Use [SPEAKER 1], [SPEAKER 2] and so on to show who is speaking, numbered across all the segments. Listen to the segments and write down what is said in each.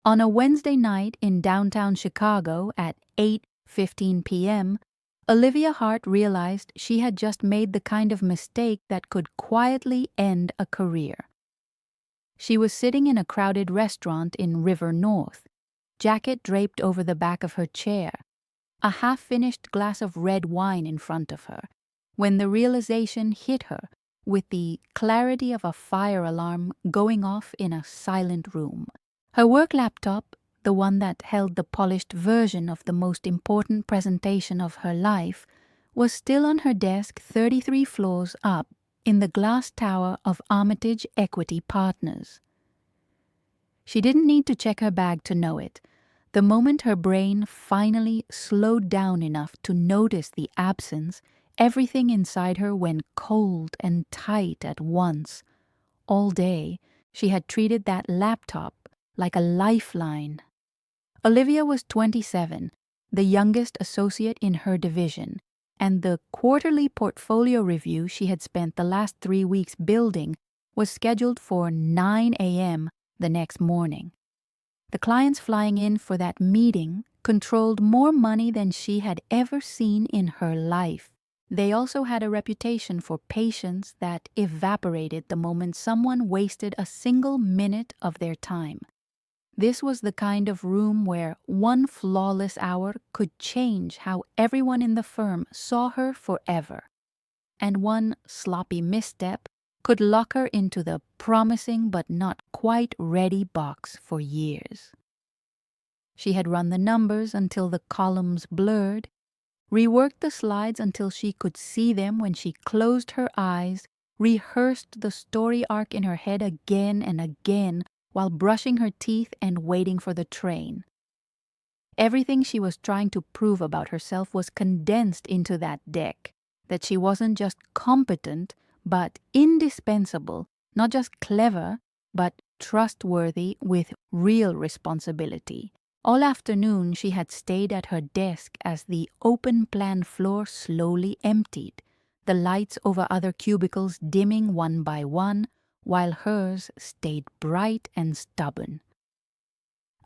[SPEAKER 1] On a Wednesday night in downtown Chicago at 8:15 p.m., Olivia Hart realized she had just made the kind of mistake that could quietly end a career. She was sitting in a crowded restaurant in River North, jacket draped over the back of her chair, a half-finished glass of red wine in front of her, when the realization hit her with the clarity of a fire alarm going off in a silent room. Her work laptop, the one that held the polished version of the most important presentation of her life, was still on her desk 33 floors up in the glass tower of Armitage Equity Partners. She didn't need to check her bag to know it. The moment her brain finally slowed down enough to notice the absence, everything inside her went cold and tight at once. All day, she had treated that laptop like a lifeline. Olivia was 27, the youngest associate in her division, and the quarterly portfolio review she had spent the last 3 weeks building was scheduled for 9 a.m. the next morning. The clients flying in for that meeting controlled more money than she had ever seen in her life. They also had a reputation for patience that evaporated the moment someone wasted a single minute of their time. This was the kind of room where one flawless hour could change how everyone in the firm saw her forever, and one sloppy misstep could lock her into the promising but not quite ready box for years. She had run the numbers until the columns blurred, reworked the slides until she could see them when she closed her eyes, rehearsed the story arc in her head again and again while brushing her teeth and waiting for the train. Everything she was trying to prove about herself was condensed into that deck, that she wasn't just competent, but indispensable, not just clever, but trustworthy with real responsibility. All afternoon she had stayed at her desk as the open-plan floor slowly emptied, the lights over other cubicles dimming one by one, while hers stayed bright and stubborn.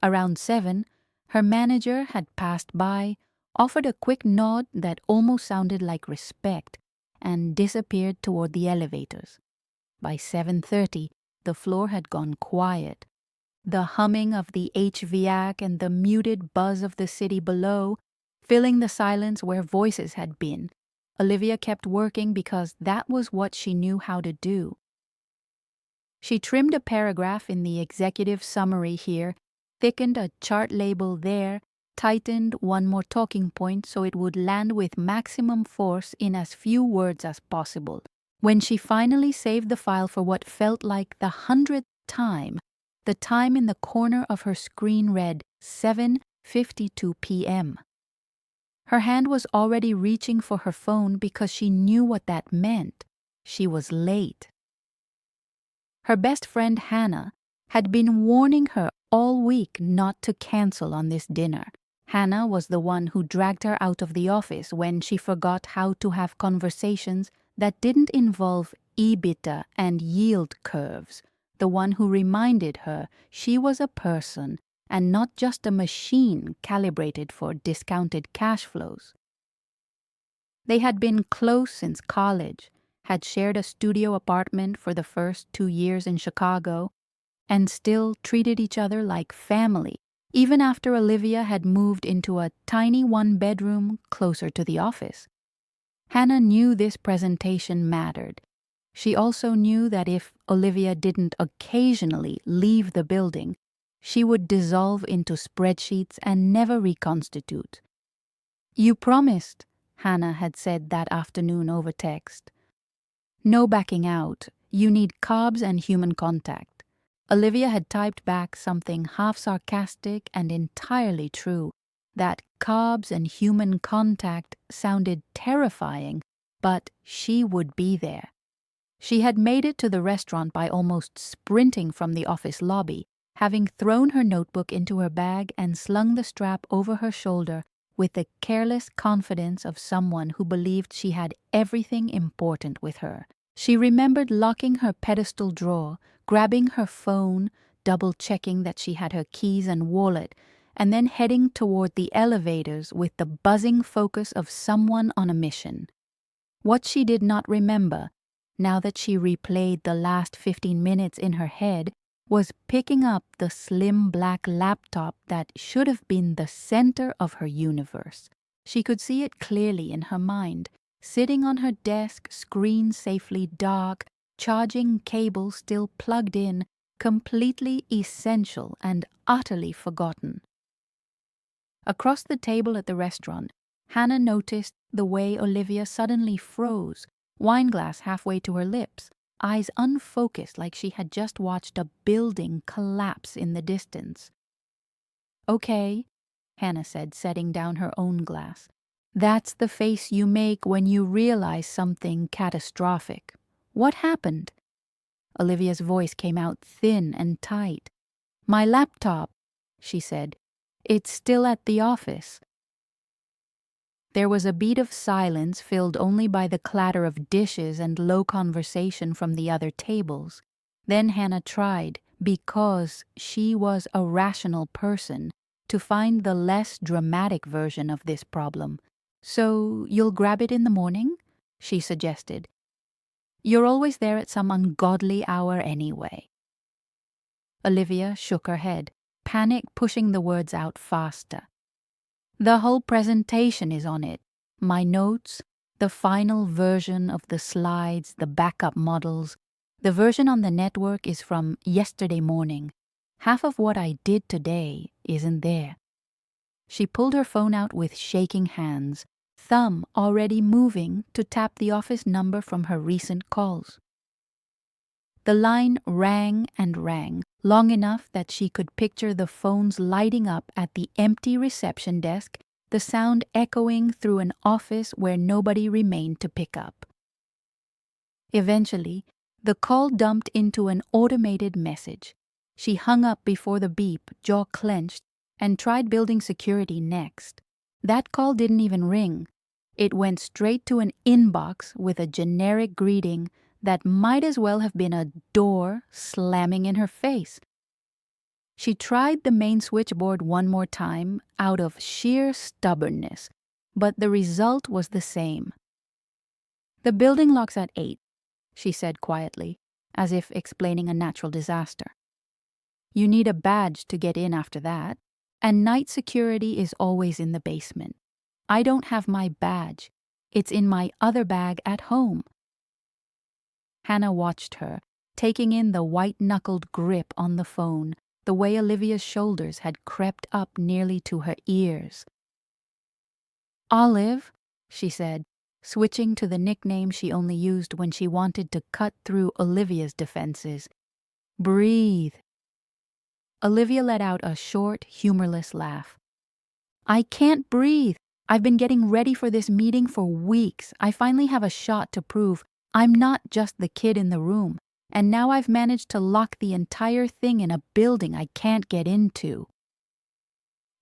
[SPEAKER 1] Around 7, her manager had passed by, offered a quick nod that almost sounded like respect, and disappeared toward the elevators. By 7:30, the floor had gone quiet. The humming of the HVAC and the muted buzz of the city below, filling the silence where voices had been. Olivia kept working because that was what she knew how to do. She trimmed a paragraph in the executive summary here, thickened a chart label there, tightened one more talking point so it would land with maximum force in as few words as possible. When she finally saved the file for what felt like the 100th time, the time in the corner of her screen read 7:52 p.m. Her hand was already reaching for her phone because she knew what that meant. She was late. Her best friend Hannah had been warning her all week not to cancel on this dinner. Hannah was the one who dragged her out of the office when she forgot how to have conversations that didn't involve EBITDA and yield curves, the one who reminded her she was a person and not just a machine calibrated for discounted cash flows. They had been close since college, had shared a studio apartment for the first 2 years in Chicago, and still treated each other like family, even after Olivia had moved into a tiny one-bedroom closer to the office. Hannah knew this presentation mattered. She also knew that if Olivia didn't occasionally leave the building, she would dissolve into spreadsheets and never reconstitute. "You promised," Hannah had said that afternoon over text. "No backing out. You need carbs and human contact." Olivia had typed back something half sarcastic and entirely true, that carbs and human contact sounded terrifying, but she would be there. She had made it to the restaurant by almost sprinting from the office lobby, having thrown her notebook into her bag and slung the strap over her shoulder with the careless confidence of someone who believed she had everything important with her. She remembered locking her pedestal drawer, grabbing her phone, double-checking that she had her keys and wallet, and then heading toward the elevators with the buzzing focus of someone on a mission. What she did not remember, now that she replayed the last 15 minutes in her head, was picking up the slim black laptop that should have been the center of her universe. She could see it clearly in her mind, sitting on her desk, screen safely dark, charging cable still plugged in, completely essential and utterly forgotten. Across the table at the restaurant, Hannah noticed the way Olivia suddenly froze, wineglass halfway to her lips, eyes unfocused like she had just watched a building collapse in the distance. "Okay," Hannah said, setting down her own glass. "That's the face you make when you realize something catastrophic. What happened?" Olivia's voice came out thin and tight. "My laptop," she said. "It's still at the office." There was a beat of silence filled only by the clatter of dishes and low conversation from the other tables. Then Hannah tried, because she was a rational person, to find the less dramatic version of this problem. "So you'll grab it in the morning?" she suggested. "You're always there at some ungodly hour anyway." Olivia shook her head, panic pushing the words out faster. "The whole presentation is on it. My notes, the final version of the slides, the backup models. The version on the network is from yesterday morning. Half of what I did today isn't there." She pulled her phone out with shaking hands, thumb already moving to tap the office number from her recent calls. The line rang and rang, long enough that she could picture the phones lighting up at the empty reception desk, the sound echoing through an office where nobody remained to pick up. Eventually, the call dumped into an automated message. She hung up before the beep, jaw clenched, and tried building security next. That call didn't even ring. It went straight to an inbox with a generic greeting that might as well have been a door slamming in her face. She tried the main switchboard one more time out of sheer stubbornness, but the result was the same. "The building locks at 8, she said quietly, as if explaining a natural disaster. "You need a badge to get in after that, and night security is always in the basement. I don't have my badge. It's in my other bag at home." Hannah watched her, taking in the white-knuckled grip on the phone, the way Olivia's shoulders had crept up nearly to her ears. "Olive," she said, switching to the nickname she only used when she wanted to cut through Olivia's defenses. "Breathe." Olivia let out a short, humorless laugh. "I can't breathe. I've been getting ready for this meeting for weeks. I finally have a shot to prove I'm not just the kid in the room, and now I've managed to lock the entire thing in a building I can't get into."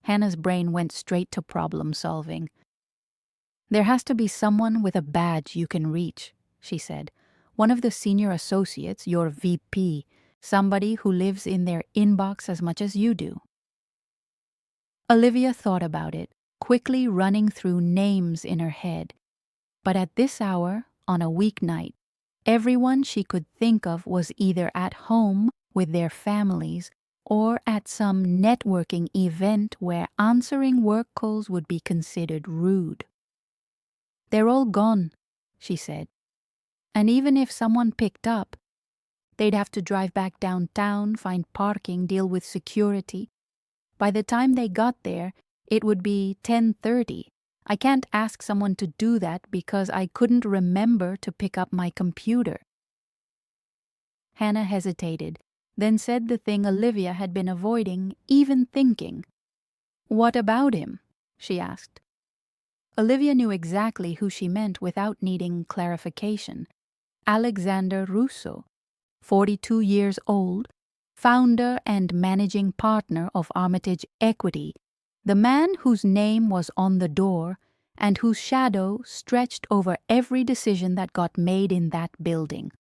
[SPEAKER 1] Hannah's brain went straight to problem solving. "There has to be someone with a badge you can reach," she said. "One of the senior associates, your VP, somebody who lives in their inbox as much as you do." Olivia thought about it, quickly running through names in her head. But at this hour, on a weeknight, everyone she could think of was either at home with their families or at some networking event where answering work calls would be considered rude. "They're all gone," she said. "And even if someone picked up, they'd have to drive back downtown, find parking, deal with security. By the time they got there, it would be 10:30. I can't ask someone to do that because I couldn't remember to pick up my computer." Hannah hesitated, then said the thing Olivia had been avoiding even thinking. "What about him?" she asked. Olivia knew exactly who she meant without needing clarification. Alexander Russo, 42 years old, founder and managing partner of Armitage Equity, the man whose name was on the door and whose shadow stretched over every decision that got made in that building.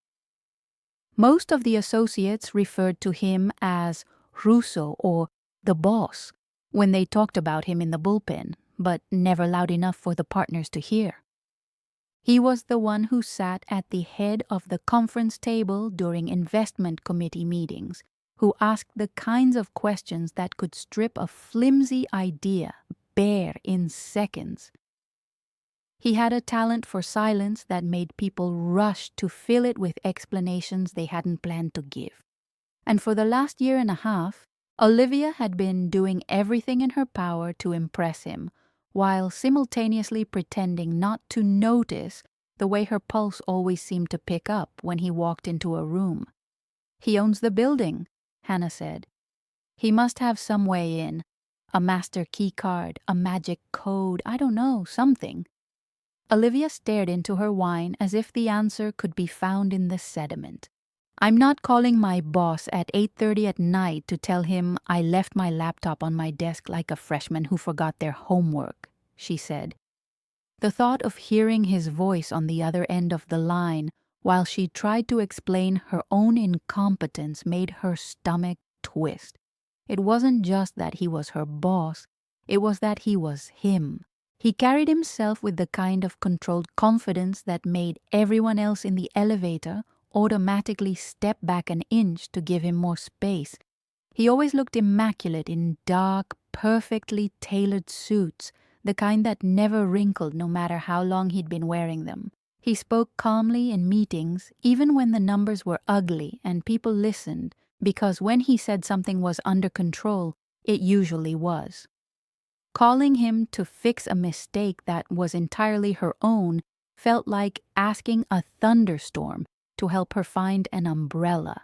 [SPEAKER 1] Most of the associates referred to him as Russo or the boss when they talked about him in the bullpen, but never loud enough for the partners to hear. He was the one who sat at the head of the conference table during investment committee meetings, who asked the kinds of questions that could strip a flimsy idea bare in seconds. He had a talent for silence that made people rush to fill it with explanations they hadn't planned to give. And for the last year and a half, Olivia had been doing everything in her power to impress him, while simultaneously pretending not to notice the way her pulse always seemed to pick up when he walked into a room. "He owns the building," Hannah said. "He must have some way in. A master key card, a magic code, I don't know, something." Olivia stared into her wine as if the answer could be found in the sediment. "I'm not calling my boss at 8:30 at night to tell him I left my laptop on my desk like a freshman who forgot their homework," she said. The thought of hearing his voice on the other end of the line while she tried to explain her own incompetence made her stomach twist. It wasn't just that he was her boss, it was that he was him. He carried himself with the kind of controlled confidence that made everyone else in the elevator automatically step back an inch to give him more space. He always looked immaculate in dark, perfectly tailored suits, the kind that never wrinkled no matter how long he'd been wearing them. He spoke calmly in meetings, even when the numbers were ugly and people listened, because when he said something was under control, it usually was. Calling him to fix a mistake that was entirely her own felt like asking a thunderstorm to help her find an umbrella.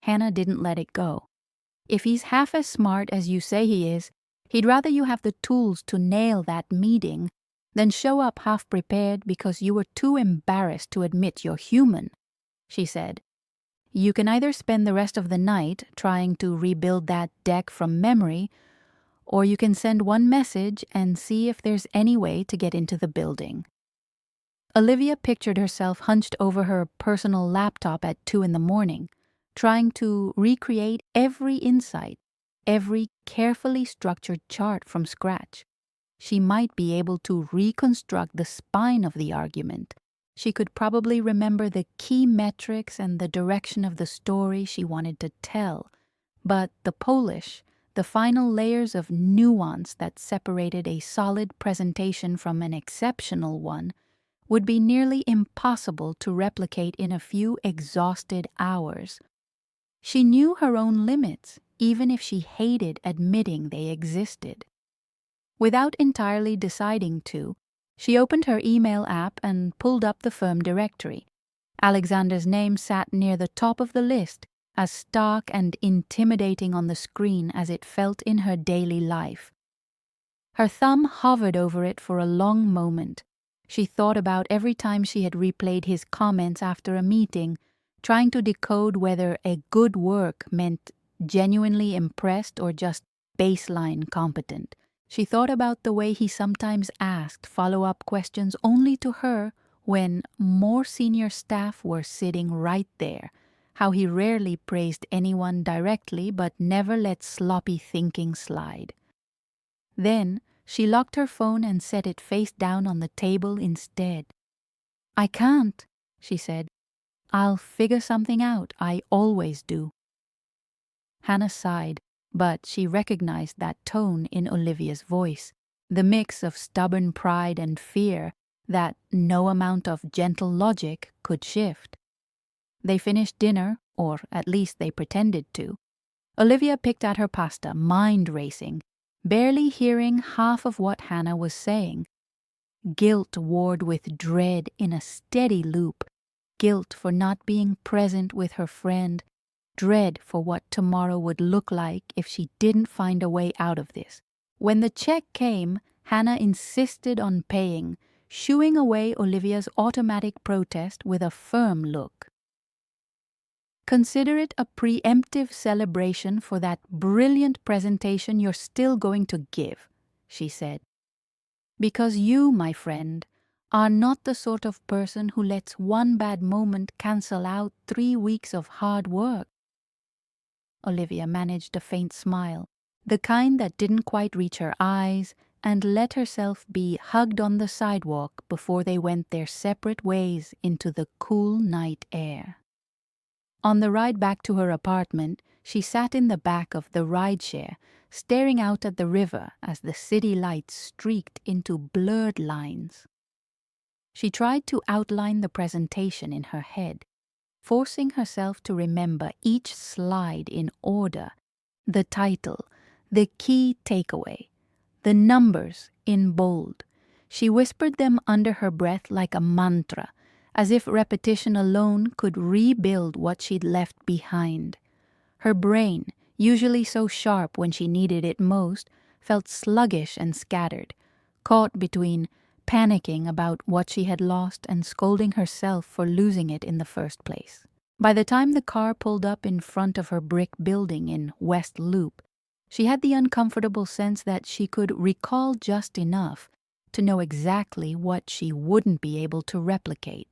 [SPEAKER 1] Hannah didn't let it go. "If he's half as smart as you say he is, he'd rather you have the tools to nail that meeting than show up half prepared because you were too embarrassed to admit you're human," she said. "You can either spend the rest of the night trying to rebuild that deck from memory, or you can send one message and see if there's any way to get into the building." Olivia pictured herself hunched over her personal laptop at 2 in the morning, trying to recreate every insight, every carefully structured chart from scratch. She might be able to reconstruct the spine of the argument. She could probably remember the key metrics and the direction of the story she wanted to tell, but the polish, the final layers of nuance that separated a solid presentation from an exceptional one, would be nearly impossible to replicate in a few exhausted hours. She knew her own limits, even if she hated admitting they existed. Without entirely deciding to, she opened her email app and pulled up the firm directory. Alexander's name sat near the top of the list, as stark and intimidating on the screen as it felt in her daily life. Her thumb hovered over it for a long moment. She thought about every time she had replayed his comments after a meeting, trying to decode whether a good work meant genuinely impressed or just baseline competent. She thought about the way he sometimes asked follow-up questions only to her when more senior staff were sitting right there, how he rarely praised anyone directly but never let sloppy thinking slide. Then she locked her phone and set it face down on the table instead. "I can't," she said. "I'll figure something out. I always do." Hannah sighed, but she recognized that tone in Olivia's voice, the mix of stubborn pride and fear that no amount of gentle logic could shift. They finished dinner, or at least they pretended to. Olivia picked at her pasta, mind racing, barely hearing half of what Hannah was saying. Guilt warred with dread in a steady loop, guilt for not being present with her friend, dread for what tomorrow would look like if she didn't find a way out of this. When the check came, Hannah insisted on paying, shooing away Olivia's automatic protest with a firm look. "Consider it a preemptive celebration for that brilliant presentation you're still going to give," she said. "Because you, my friend, are not the sort of person who lets one bad moment cancel out 3 weeks of hard work. Olivia managed a faint smile, the kind that didn't quite reach her eyes, and let herself be hugged on the sidewalk before they went their separate ways into the cool night air. On the ride back to her apartment, she sat in the back of the rideshare, staring out at the river as the city lights streaked into blurred lines. She tried to outline the presentation in her head, forcing herself to remember each slide in order, the title, the key takeaway, the numbers in bold. She whispered them under her breath like a mantra, as if repetition alone could rebuild what she'd left behind. Her brain, usually so sharp when she needed it most, felt sluggish and scattered, caught between panicking about what she had lost and scolding herself for losing it in the first place. By the time the car pulled up in front of her brick building in West Loop, she had the uncomfortable sense that she could recall just enough to know exactly what she wouldn't be able to replicate.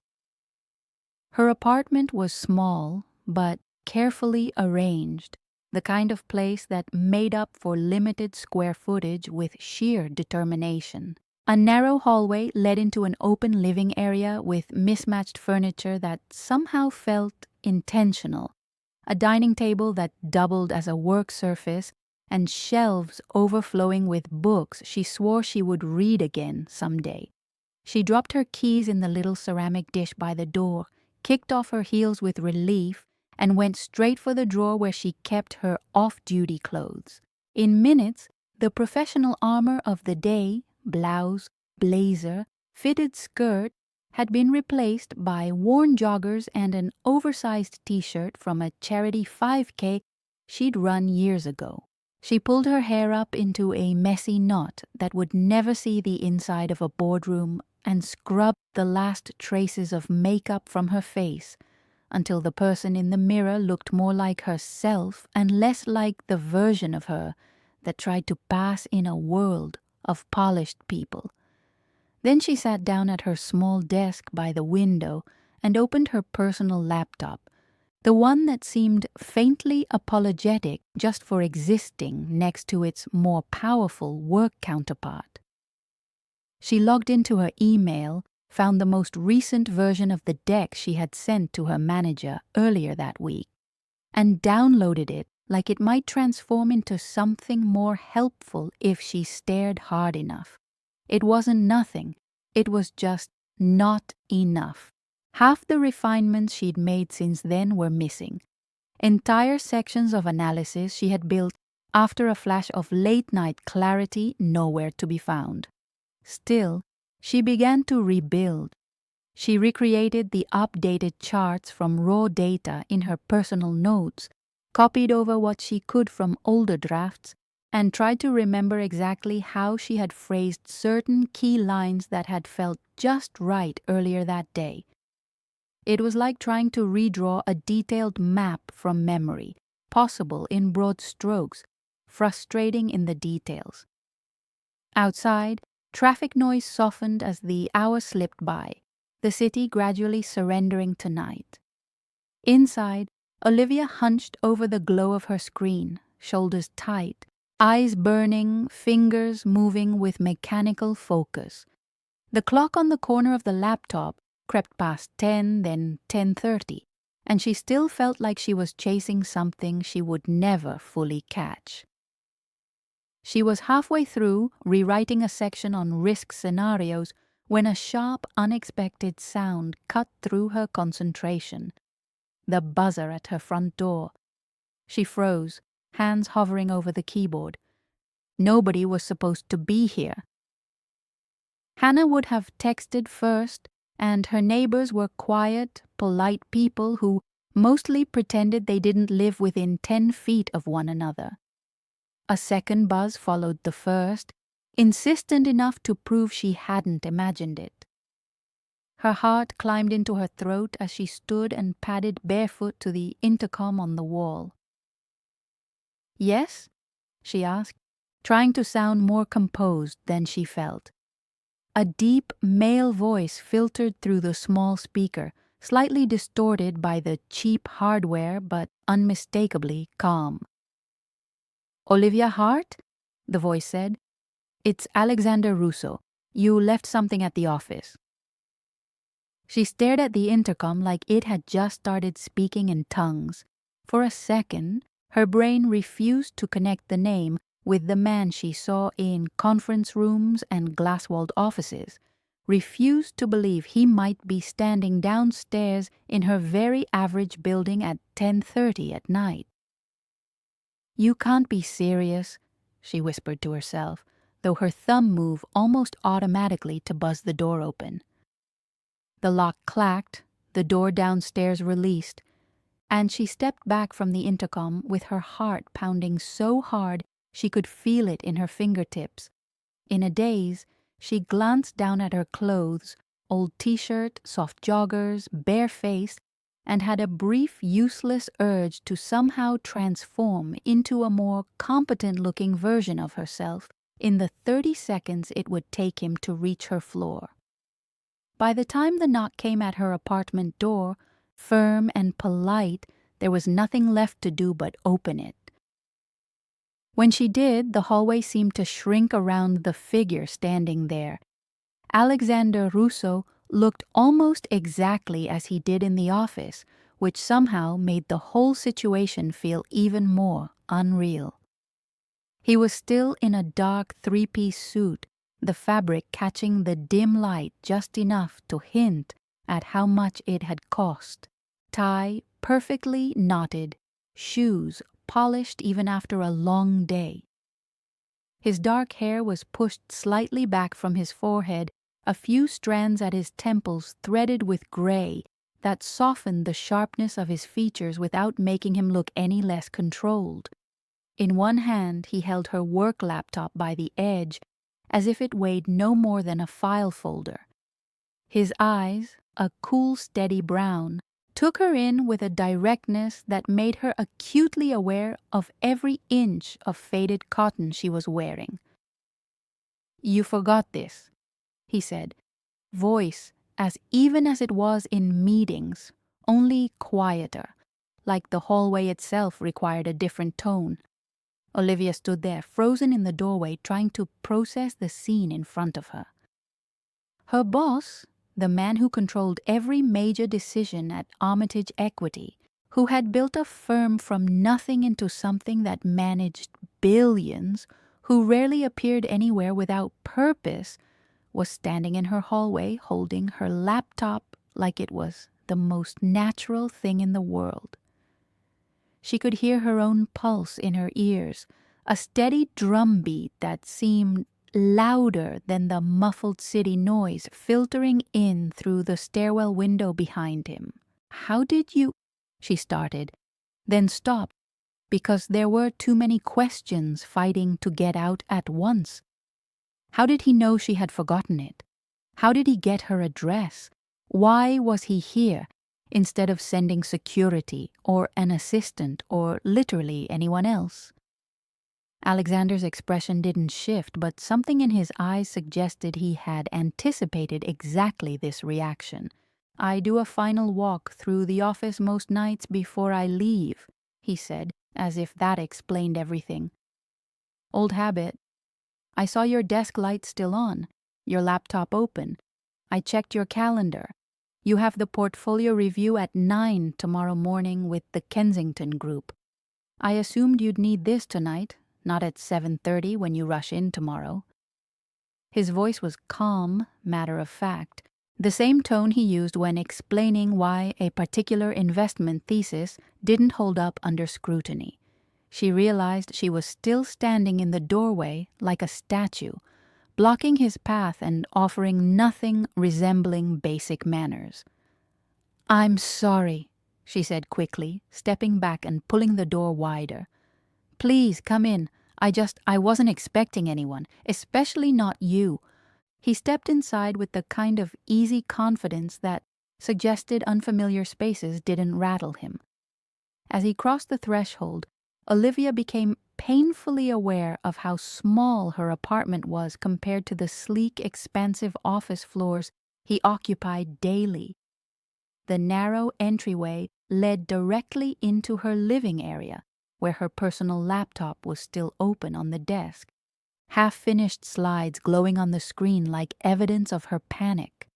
[SPEAKER 1] Her apartment was small, but carefully arranged, the kind of place that made up for limited square footage with sheer determination. A narrow hallway led into an open living area with mismatched furniture that somehow felt intentional, a dining table that doubled as a work surface, and shelves overflowing with books she swore she would read again someday. She dropped her keys in the little ceramic dish by the door, kicked off her heels with relief, and went straight for the drawer where she kept her off-duty clothes. In minutes, the professional armor of the day, blouse, blazer, fitted skirt, had been replaced by worn joggers and an oversized t-shirt from a charity 5K she'd run years ago. She pulled her hair up into a messy knot that would never see the inside of a boardroom and scrubbed the last traces of makeup from her face until the person in the mirror looked more like herself and less like the version of her that tried to pass in a world of polished people. Then she sat down at her small desk by the window and opened her personal laptop, the one that seemed faintly apologetic just for existing next to its more powerful work counterpart. She logged into her email, found the most recent version of the deck she had sent to her manager earlier that week, and downloaded it like it might transform into something more helpful if she stared hard enough. It wasn't nothing, it was just not enough. Half the refinements she'd made since then were missing. Entire sections of analysis she had built after a flash of late-night clarity nowhere to be found. Still, she began to rebuild. She recreated the updated charts from raw data in her personal notes, copied over what she could from older drafts, and tried to remember exactly how she had phrased certain key lines that had felt just right earlier that day. It was like trying to redraw a detailed map from memory, possible in broad strokes, frustrating in the details. Outside, traffic noise softened as the hours slipped by, the city gradually surrendering to night. Inside, Olivia hunched over the glow of her screen, shoulders tight, eyes burning, fingers moving with mechanical focus. The clock on the corner of the laptop crept past 10, then 10:30, and she still felt like she was chasing something she would never fully catch. She was halfway through, rewriting a section on risk scenarios, when a sharp, unexpected sound cut through her concentration. The buzzer at her front door. She froze, hands hovering over the keyboard. Nobody was supposed to be here. Hannah would have texted first, and her neighbors were quiet, polite people who mostly pretended they didn't live within 10 feet of one another. A second buzz followed the first, insistent enough to prove she hadn't imagined it. Her heart climbed into her throat as she stood and padded barefoot to the intercom on the wall. "Yes?" she asked, trying to sound more composed than she felt. A deep male voice filtered through the small speaker, slightly distorted by the cheap hardware but unmistakably calm. "Olivia Hart?" the voice said. "It's Alexander Russo. You left something at the office." She stared at the intercom like it had just started speaking in tongues. For a second, her brain refused to connect the name with the man she saw in conference rooms and glass-walled offices, refused to believe he might be standing downstairs in her very average building at 10:30 at night. "You can't be serious," she whispered to herself, though her thumb moved almost automatically to buzz the door open. The lock clacked, the door downstairs released, and she stepped back from the intercom with her heart pounding so hard she could feel it in her fingertips. In a daze, she glanced down at her clothes, old t-shirt, soft joggers, bare face, and had a brief, useless urge to somehow transform into a more competent-looking version of herself in the 30 seconds it would take him to reach her floor. By the time the knock came at her apartment door, firm and polite, there was nothing left to do but open it. When she did, the hallway seemed to shrink around the figure standing there. Alexander Russo looked almost exactly as he did in the office, which somehow made the whole situation feel even more unreal. He was still in a dark three-piece suit, the fabric catching the dim light just enough to hint at how much it had cost. Tie perfectly knotted, shoes polished even after a long day. His dark hair was pushed slightly back from his forehead, a few strands at his temples threaded with gray that softened the sharpness of his features without making him look any less controlled. In one hand he held her work laptop by the edge, as if it weighed no more than a file folder. His eyes, a cool, steady brown, took her in with a directness that made her acutely aware of every inch of faded cotton she was wearing. "You forgot this," he said, voice as even as it was in meetings, only quieter, like the hallway itself required a different tone. Olivia stood there, frozen in the doorway, trying to process the scene in front of her. Her boss, the man who controlled every major decision at Armitage Equity, who had built a firm from nothing into something that managed billions, who rarely appeared anywhere without purpose, was standing in her hallway holding her laptop like it was the most natural thing in the world. She could hear her own pulse in her ears, a steady drumbeat that seemed louder than the muffled city noise filtering in through the stairwell window behind him. "How did you—" she started, then stopped because there were too many questions fighting to get out at once. How did he know she had forgotten it? How did he get her address? Why was he here instead of sending security or an assistant or literally anyone else? Alexander's expression didn't shift, but something in his eyes suggested he had anticipated exactly this reaction. "I do a final walk through the office most nights before I leave," he said, as if that explained everything. "Old habit. I saw your desk light still on, your laptop open. I checked your calendar. You have the portfolio review at 9 tomorrow morning with the Kensington Group. I assumed you'd need this tonight, not at 7:30 when you rush in tomorrow." His voice was calm, matter-of-fact, the same tone he used when explaining why a particular investment thesis didn't hold up under scrutiny. She realized she was still standing in the doorway like a statue, blocking his path and offering nothing resembling basic manners. "I'm sorry," she said quickly, stepping back and pulling the door wider. "Please, come in. I wasn't expecting anyone, especially not you." He stepped inside with the kind of easy confidence that suggested unfamiliar spaces didn't rattle him. As he crossed the threshold, Olivia became painfully aware of how small her apartment was compared to the sleek, expansive office floors he occupied daily. The narrow entryway led directly into her living area, where her personal laptop was still open on the desk, half-finished slides glowing on the screen like evidence of her panic.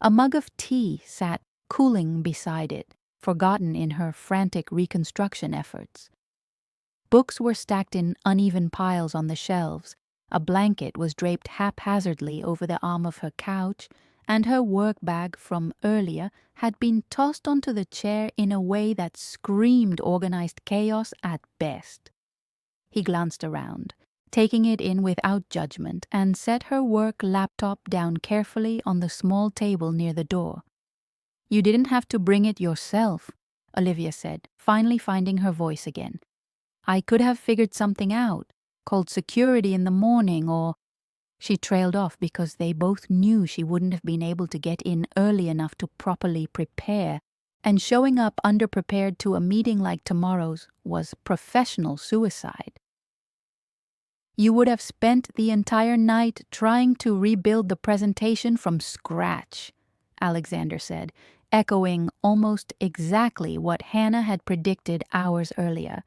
[SPEAKER 1] A mug of tea sat cooling beside it, forgotten in her frantic reconstruction efforts. Books were stacked in uneven piles on the shelves, a blanket was draped haphazardly over the arm of her couch, and her work bag from earlier had been tossed onto the chair in a way that screamed organized chaos at best. He glanced around, taking it in without judgment, and set her work laptop down carefully on the small table near the door. "You didn't have to bring it yourself," Olivia said, finally finding her voice again. "I could have figured something out, called security in the morning, or—" She trailed off because they both knew she wouldn't have been able to get in early enough to properly prepare, and showing up underprepared to a meeting like tomorrow's was professional suicide. "You would have spent the entire night trying to rebuild the presentation from scratch," Alexander said, echoing almost exactly what Hannah had predicted hours earlier.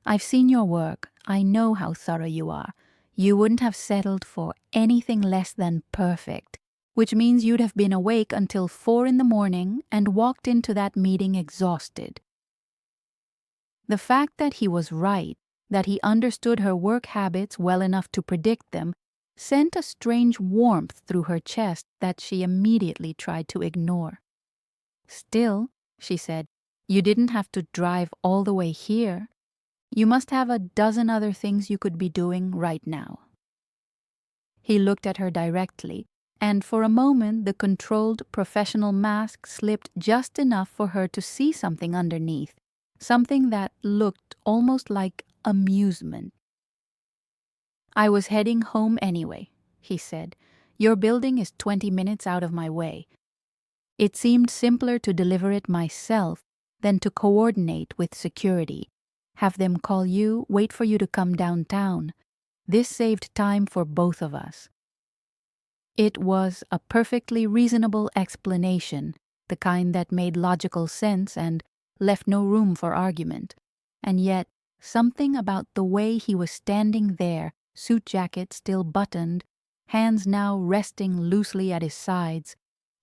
[SPEAKER 1] "I've seen your work. I know how thorough you are. You wouldn't have settled for anything less than perfect, which means you'd have been awake until 4 in the morning and walked into that meeting exhausted." The fact that he was right, that he understood her work habits well enough to predict them, sent a strange warmth through her chest that she immediately tried to ignore. "Still," she said, "you didn't have to drive all the way here. You must have a dozen other things you could be doing right now." He looked at her directly, and for a moment the controlled professional mask slipped just enough for her to see something underneath, something that looked almost like amusement. "I was heading home anyway," he said. "Your building is 20 minutes out of my way. It seemed simpler to deliver it myself than to coordinate with security, have them call you, wait for you to come downtown. This saved time for both of us." It was a perfectly reasonable explanation, the kind that made logical sense and left no room for argument, and yet something about the way he was standing there, suit jacket still buttoned, hands now resting loosely at his sides,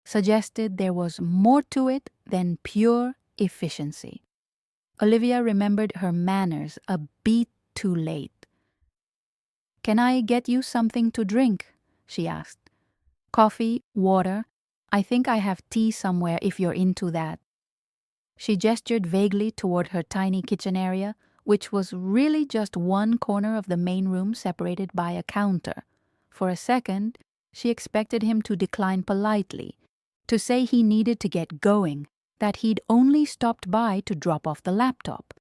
[SPEAKER 1] suggested there was more to it than pure efficiency. Olivia remembered her manners a beat too late. "Can I get you something to drink?" she asked. "Coffee, water. I think I have tea somewhere if you're into that." She gestured vaguely toward her tiny kitchen area, which was really just one corner of the main room separated by a counter. For a second, she expected him to decline politely, to say he needed to get going, that he'd only stopped by to drop off the laptop.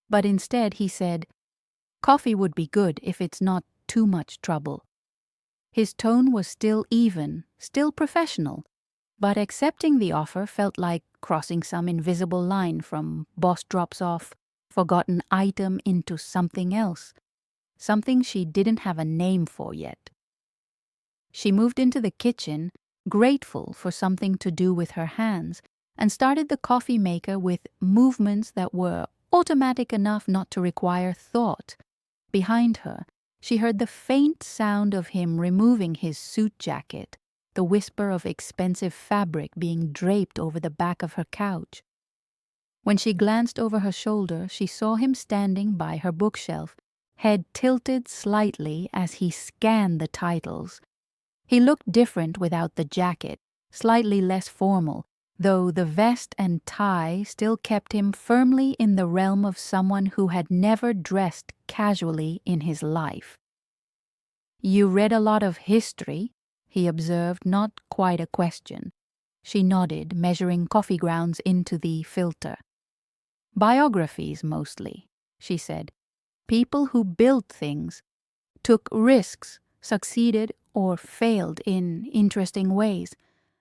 [SPEAKER 1] But instead he said, "Coffee would be good if it's not too much trouble." His tone was still even, still professional, but accepting the offer felt like crossing some invisible line from boss drops off, forgotten item into something else, something she didn't have a name for yet. She moved into the kitchen, grateful for something to do with her hands, and started the coffee maker with movements that were automatic enough not to require thought. Behind her, she heard the faint sound of him removing his suit jacket, the whisper of expensive fabric being draped over the back of her couch. When she glanced over her shoulder, she saw him standing by her bookshelf, head tilted slightly as he scanned the titles. He looked different without the jacket, slightly less formal, though the vest and tie still kept him firmly in the realm of someone who had never dressed casually in his life. "You read a lot of history," he observed, not quite a question. She nodded, measuring coffee grounds into the filter. "Biographies, mostly," she said. "People who built things, took risks, succeeded or failed in interesting ways.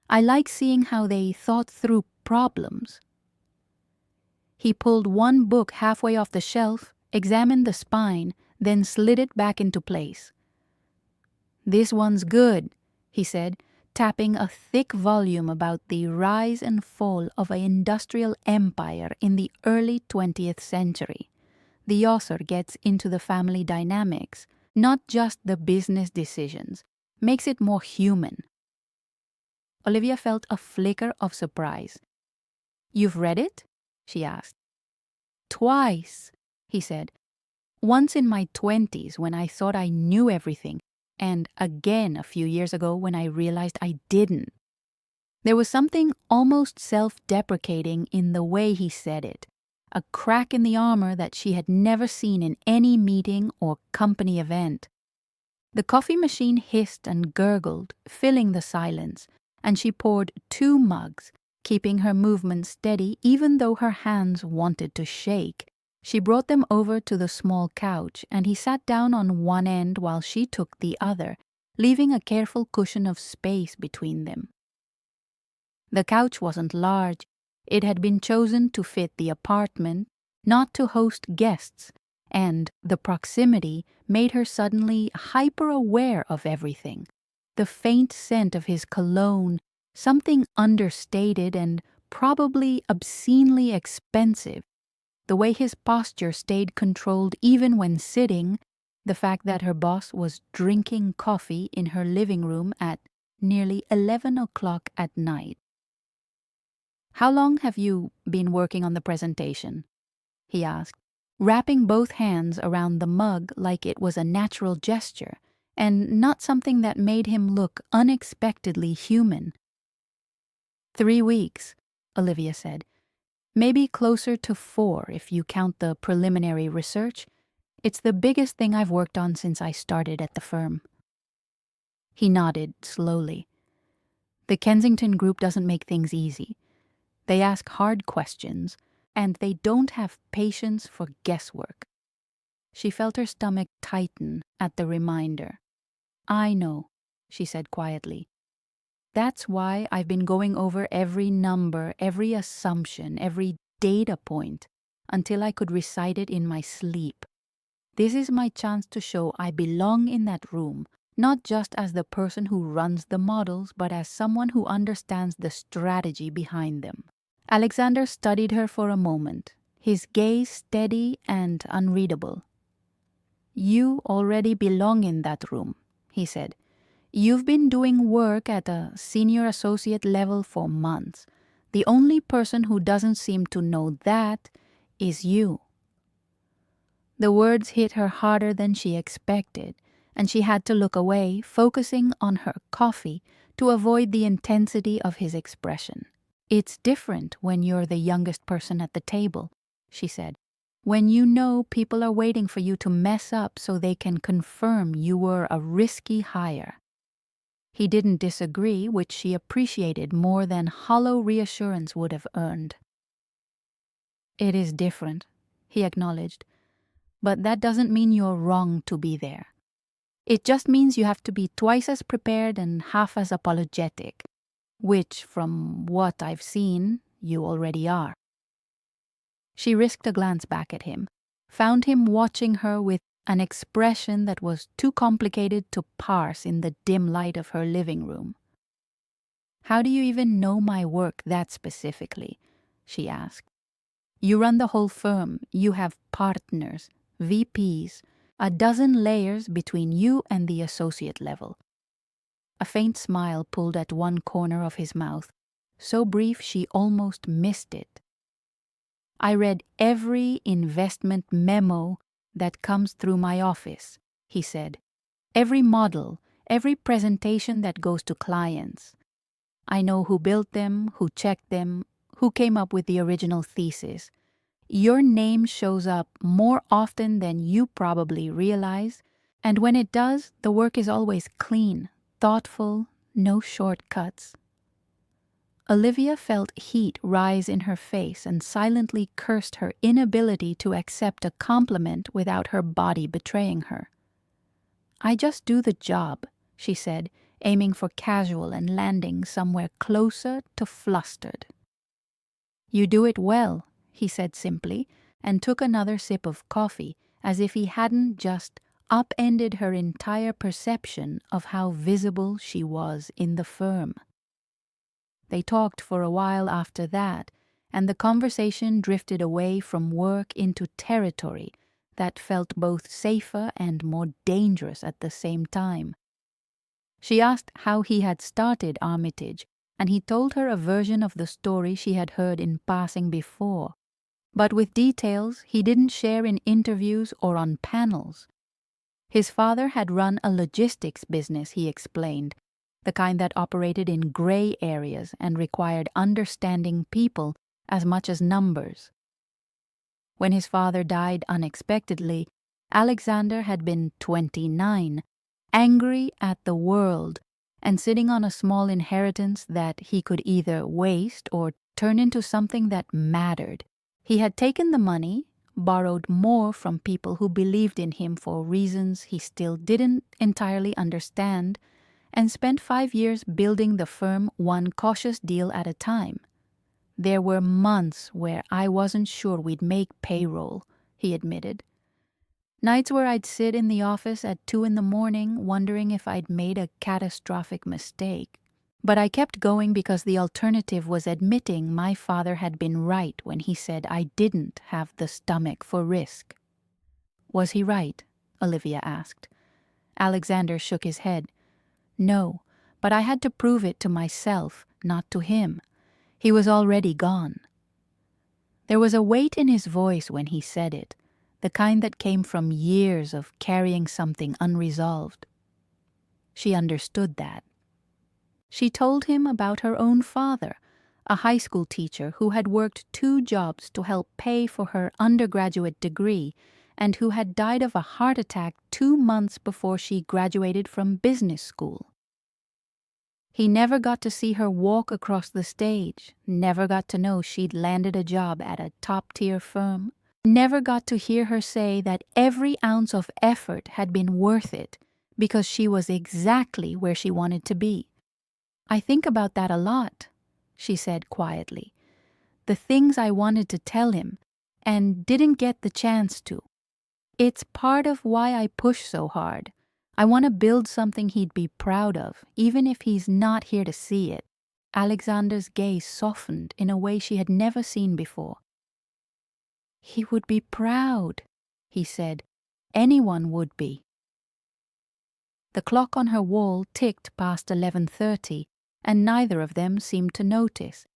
[SPEAKER 1] I like seeing how they thought through problems." He pulled one book halfway off the shelf examined the spine, then slid it back into place. "This one's good," he said, tapping a thick volume about the rise and fall of an industrial empire in the early 20th century. The author gets into the family dynamics, not just the business decisions, makes it more human. Olivia felt a flicker of surprise. "You've read it?" she asked. "Twice," he said. "Once in my 20s when I thought I knew everything, and again a few years ago when I realized I didn't." There was something almost self-deprecating in the way he said it, a crack in the armor that she had never seen in any meeting or company event. The coffee machine hissed and gurgled, filling the silence, and she poured 2 mugs, keeping her movements steady even though her hands wanted to shake. She brought them over to the small couch, and he sat down on one end while she took the other, leaving a careful cushion of space between them. The couch wasn't large. It had been chosen to fit the apartment, not to host guests, and the proximity made her suddenly hyper-aware of everything. The faint scent of his cologne, something understated and probably obscenely expensive, the way his posture stayed controlled even when sitting, the fact that her boss was drinking coffee in her living room at nearly 11 o'clock at night. "How long have you been working on the presentation?" he asked, wrapping both hands around the mug like it was a natural gesture and not something that made him look unexpectedly human. 3 weeks, Olivia said. "Maybe closer to 4 if you count the preliminary research. It's the biggest thing I've worked on since I started at the firm." He nodded slowly. "The Kensington Group doesn't make things easy. They ask hard questions, and they don't have patience for guesswork." She felt her stomach tighten at the reminder. "I know," she said quietly. "That's why I've been going over every number, every assumption, every data point, until I could recite it in my sleep. This is my chance to show I belong in that room, not just as the person who runs the models, but as someone who understands the strategy behind them." Alexander studied her for a moment, his gaze steady and unreadable. "You already belong in that room," he said. "You've been doing work at a senior associate level for months. The only person who doesn't seem to know that is you." The words hit her harder than she expected, and she had to look away, focusing on her coffee to avoid the intensity of his expression. "It's different when you're the youngest person at the table," she said. "When you know people are waiting for you to mess up so they can confirm you were a risky hire." He didn't disagree, which she appreciated more than hollow reassurance would have earned. "It is different," he acknowledged, "but that doesn't mean you're wrong to be there. It just means you have to be twice as prepared and half as apologetic, which, from what I've seen, you already are." She risked a glance back at him, found him watching her with an expression that was too complicated to parse in the dim light of her living room. "How do you even know my work that specifically?" she asked. "You run the whole firm. You have partners, VPs, a dozen layers between you and the associate level." A faint smile pulled at one corner of his mouth, so brief she almost missed it. "I read every investment memo that comes through my office," he said. "Every model, every presentation that goes to clients. I know who built them, who checked them, who came up with the original thesis. Your name shows up more often than you probably realize, and when it does, the work is always clean, thoughtful, no shortcuts." Olivia felt heat rise in her face and silently cursed her inability to accept a compliment without her body betraying her. "I just do the job," she said, aiming for casual and landing somewhere closer to flustered. "You do it well," he said simply, and took another sip of coffee, as if he hadn't just upended her entire perception of how visible she was in the firm. They talked for a while after that, and the conversation drifted away from work into territory that felt both safer and more dangerous at the same time. She asked how he had started Armitage, and he told her a version of the story she had heard in passing before, but with details he didn't share in interviews or on panels. His father had run a logistics business, he explained, the kind that operated in gray areas and required understanding people as much as numbers. When his father died unexpectedly, Alexander had been 29, angry at the world, and sitting on a small inheritance that he could either waste or turn into something that mattered. He had taken the money, borrowed more from people who believed in him for reasons he still didn't entirely understand, and spent 5 years building the firm one cautious deal at a time. There were months where I wasn't sure we'd make payroll, he admitted. Nights where I'd sit in the office at 2 in the morning wondering if I'd made a catastrophic mistake. But I kept going because the alternative was admitting my father had been right when he said I didn't have the stomach for risk. Was he right? Olivia asked. Alexander shook his head. No, but I had to prove it to myself, not to him. He was already gone. There was a weight in his voice when he said it, the kind that came from years of carrying something unresolved. She understood that. She told him about her own father, a high school teacher who had worked 2 jobs to help pay for her undergraduate degree and who had died of a heart attack 2 months before she graduated from business school. He never got to see her walk across the stage, never got to know she'd landed a job at a top-tier firm, never got to hear her say that every ounce of effort had been worth it because she was exactly where she wanted to be. I think about that a lot, she said quietly. The things I wanted to tell him and didn't get the chance to. It's part of why I push so hard. I want to build something he'd be proud of, even if he's not here to see it. Alexander's gaze softened in a way she had never seen before. He would be proud, he said. Anyone would be. The clock on her wall ticked past 11:30, and neither of them seemed to notice.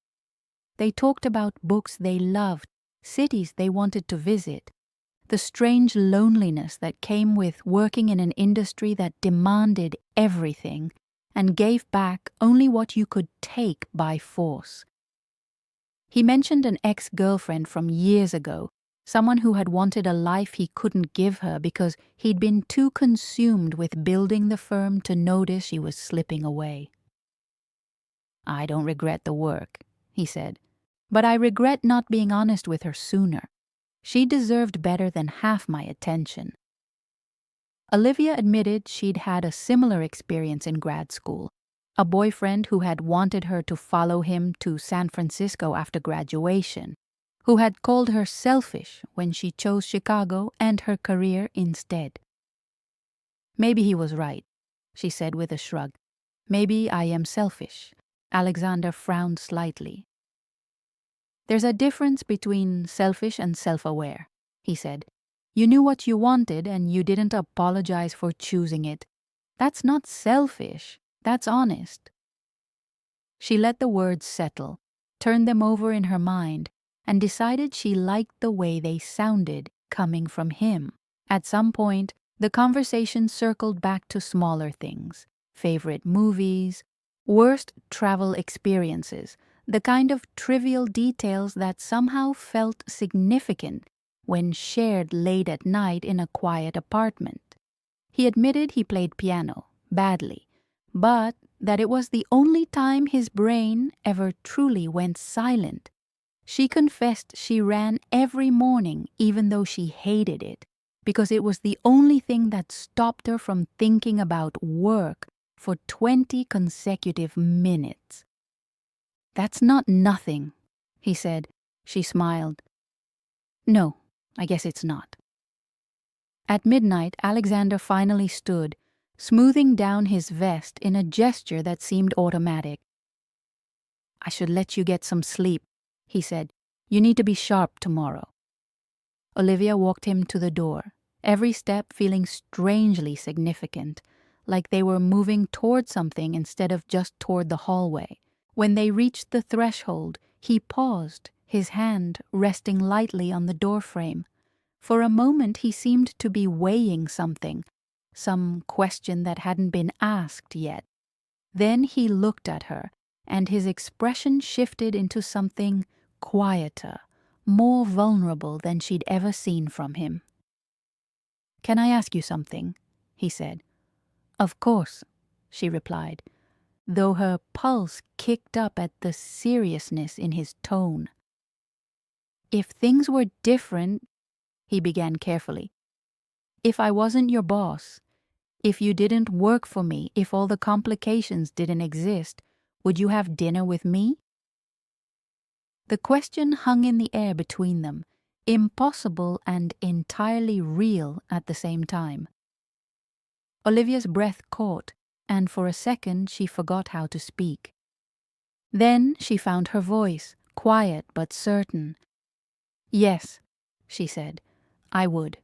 [SPEAKER 1] They talked about books they loved, cities they wanted to visit, the strange loneliness that came with working in an industry that demanded everything and gave back only what you could take by force. He mentioned an ex-girlfriend from years ago, someone who had wanted a life he couldn't give her because he'd been too consumed with building the firm to notice she was slipping away. I don't regret the work, he said, but I regret not being honest with her sooner. She deserved better than half my attention. Olivia admitted she'd had a similar experience in grad school, a boyfriend who had wanted her to follow him to San Francisco after graduation, who had called her selfish when she chose Chicago and her career instead. Maybe he was right, she said with a shrug. Maybe I am selfish. Alexander frowned slightly. There's a difference between selfish and self-aware, he said. You knew what you wanted and you didn't apologize for choosing it. That's not selfish, that's honest. She let the words settle, turned them over in her mind, and decided she liked the way they sounded coming from him. At some point, the conversation circled back to smaller things, favorite movies, worst travel experiences, the kind of trivial details that somehow felt significant when shared late at night in a quiet apartment. He admitted he played piano, badly, but that it was the only time his brain ever truly went silent. She confessed she ran every morning even though she hated it, because it was the only thing that stopped her from thinking about work for 20 consecutive minutes. That's not nothing, he said. She smiled. No, I guess it's not. At midnight, Alexander finally stood, smoothing down his vest in a gesture that seemed automatic. "I should let you get some sleep," he said. "You need to be sharp tomorrow." Olivia walked him to the door, every step feeling strangely significant, like they were moving toward something instead of just toward the hallway. When they reached the threshold, he paused, his hand resting lightly on the doorframe. For a moment he seemed to be weighing something, some question that hadn't been asked yet. Then he looked at her, and his expression shifted into something quieter, more vulnerable than she'd ever seen from him. "Can I ask you something?" he said. "Of course," she replied, though her pulse kicked up at the seriousness in his tone. "If things were different," he began carefully, "if I wasn't your boss, if you didn't work for me, if all the complications didn't exist, would you have dinner with me?" The question hung in the air between them, impossible and entirely real at the same time. Olivia's breath caught, and for a second she forgot how to speak. Then she found her voice, quiet but certain. "Yes," she said, "I would."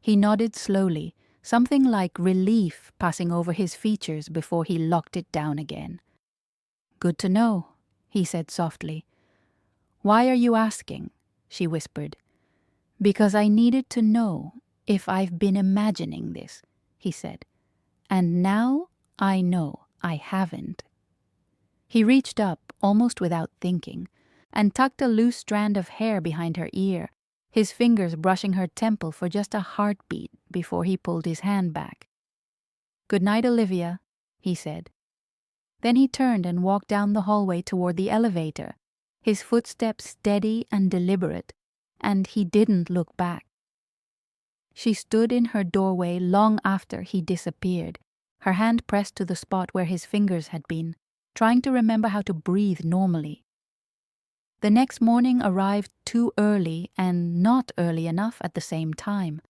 [SPEAKER 1] He nodded slowly, something like relief passing over his features before he locked it down again. "Good to know," he said softly. "Why are you asking?" she whispered. "Because I needed to know if I've been imagining this," he said. "And now I know I haven't." He reached up, almost without thinking, and tucked a loose strand of hair behind her ear, his fingers brushing her temple for just a heartbeat before he pulled his hand back. "Good night, Olivia," he said. Then he turned and walked down the hallway toward the elevator, his footsteps steady and deliberate, and he didn't look back. She stood in her doorway long after he disappeared, her hand pressed to the spot where his fingers had been, trying to remember how to breathe normally. The next morning arrived too early and not early enough at the same time.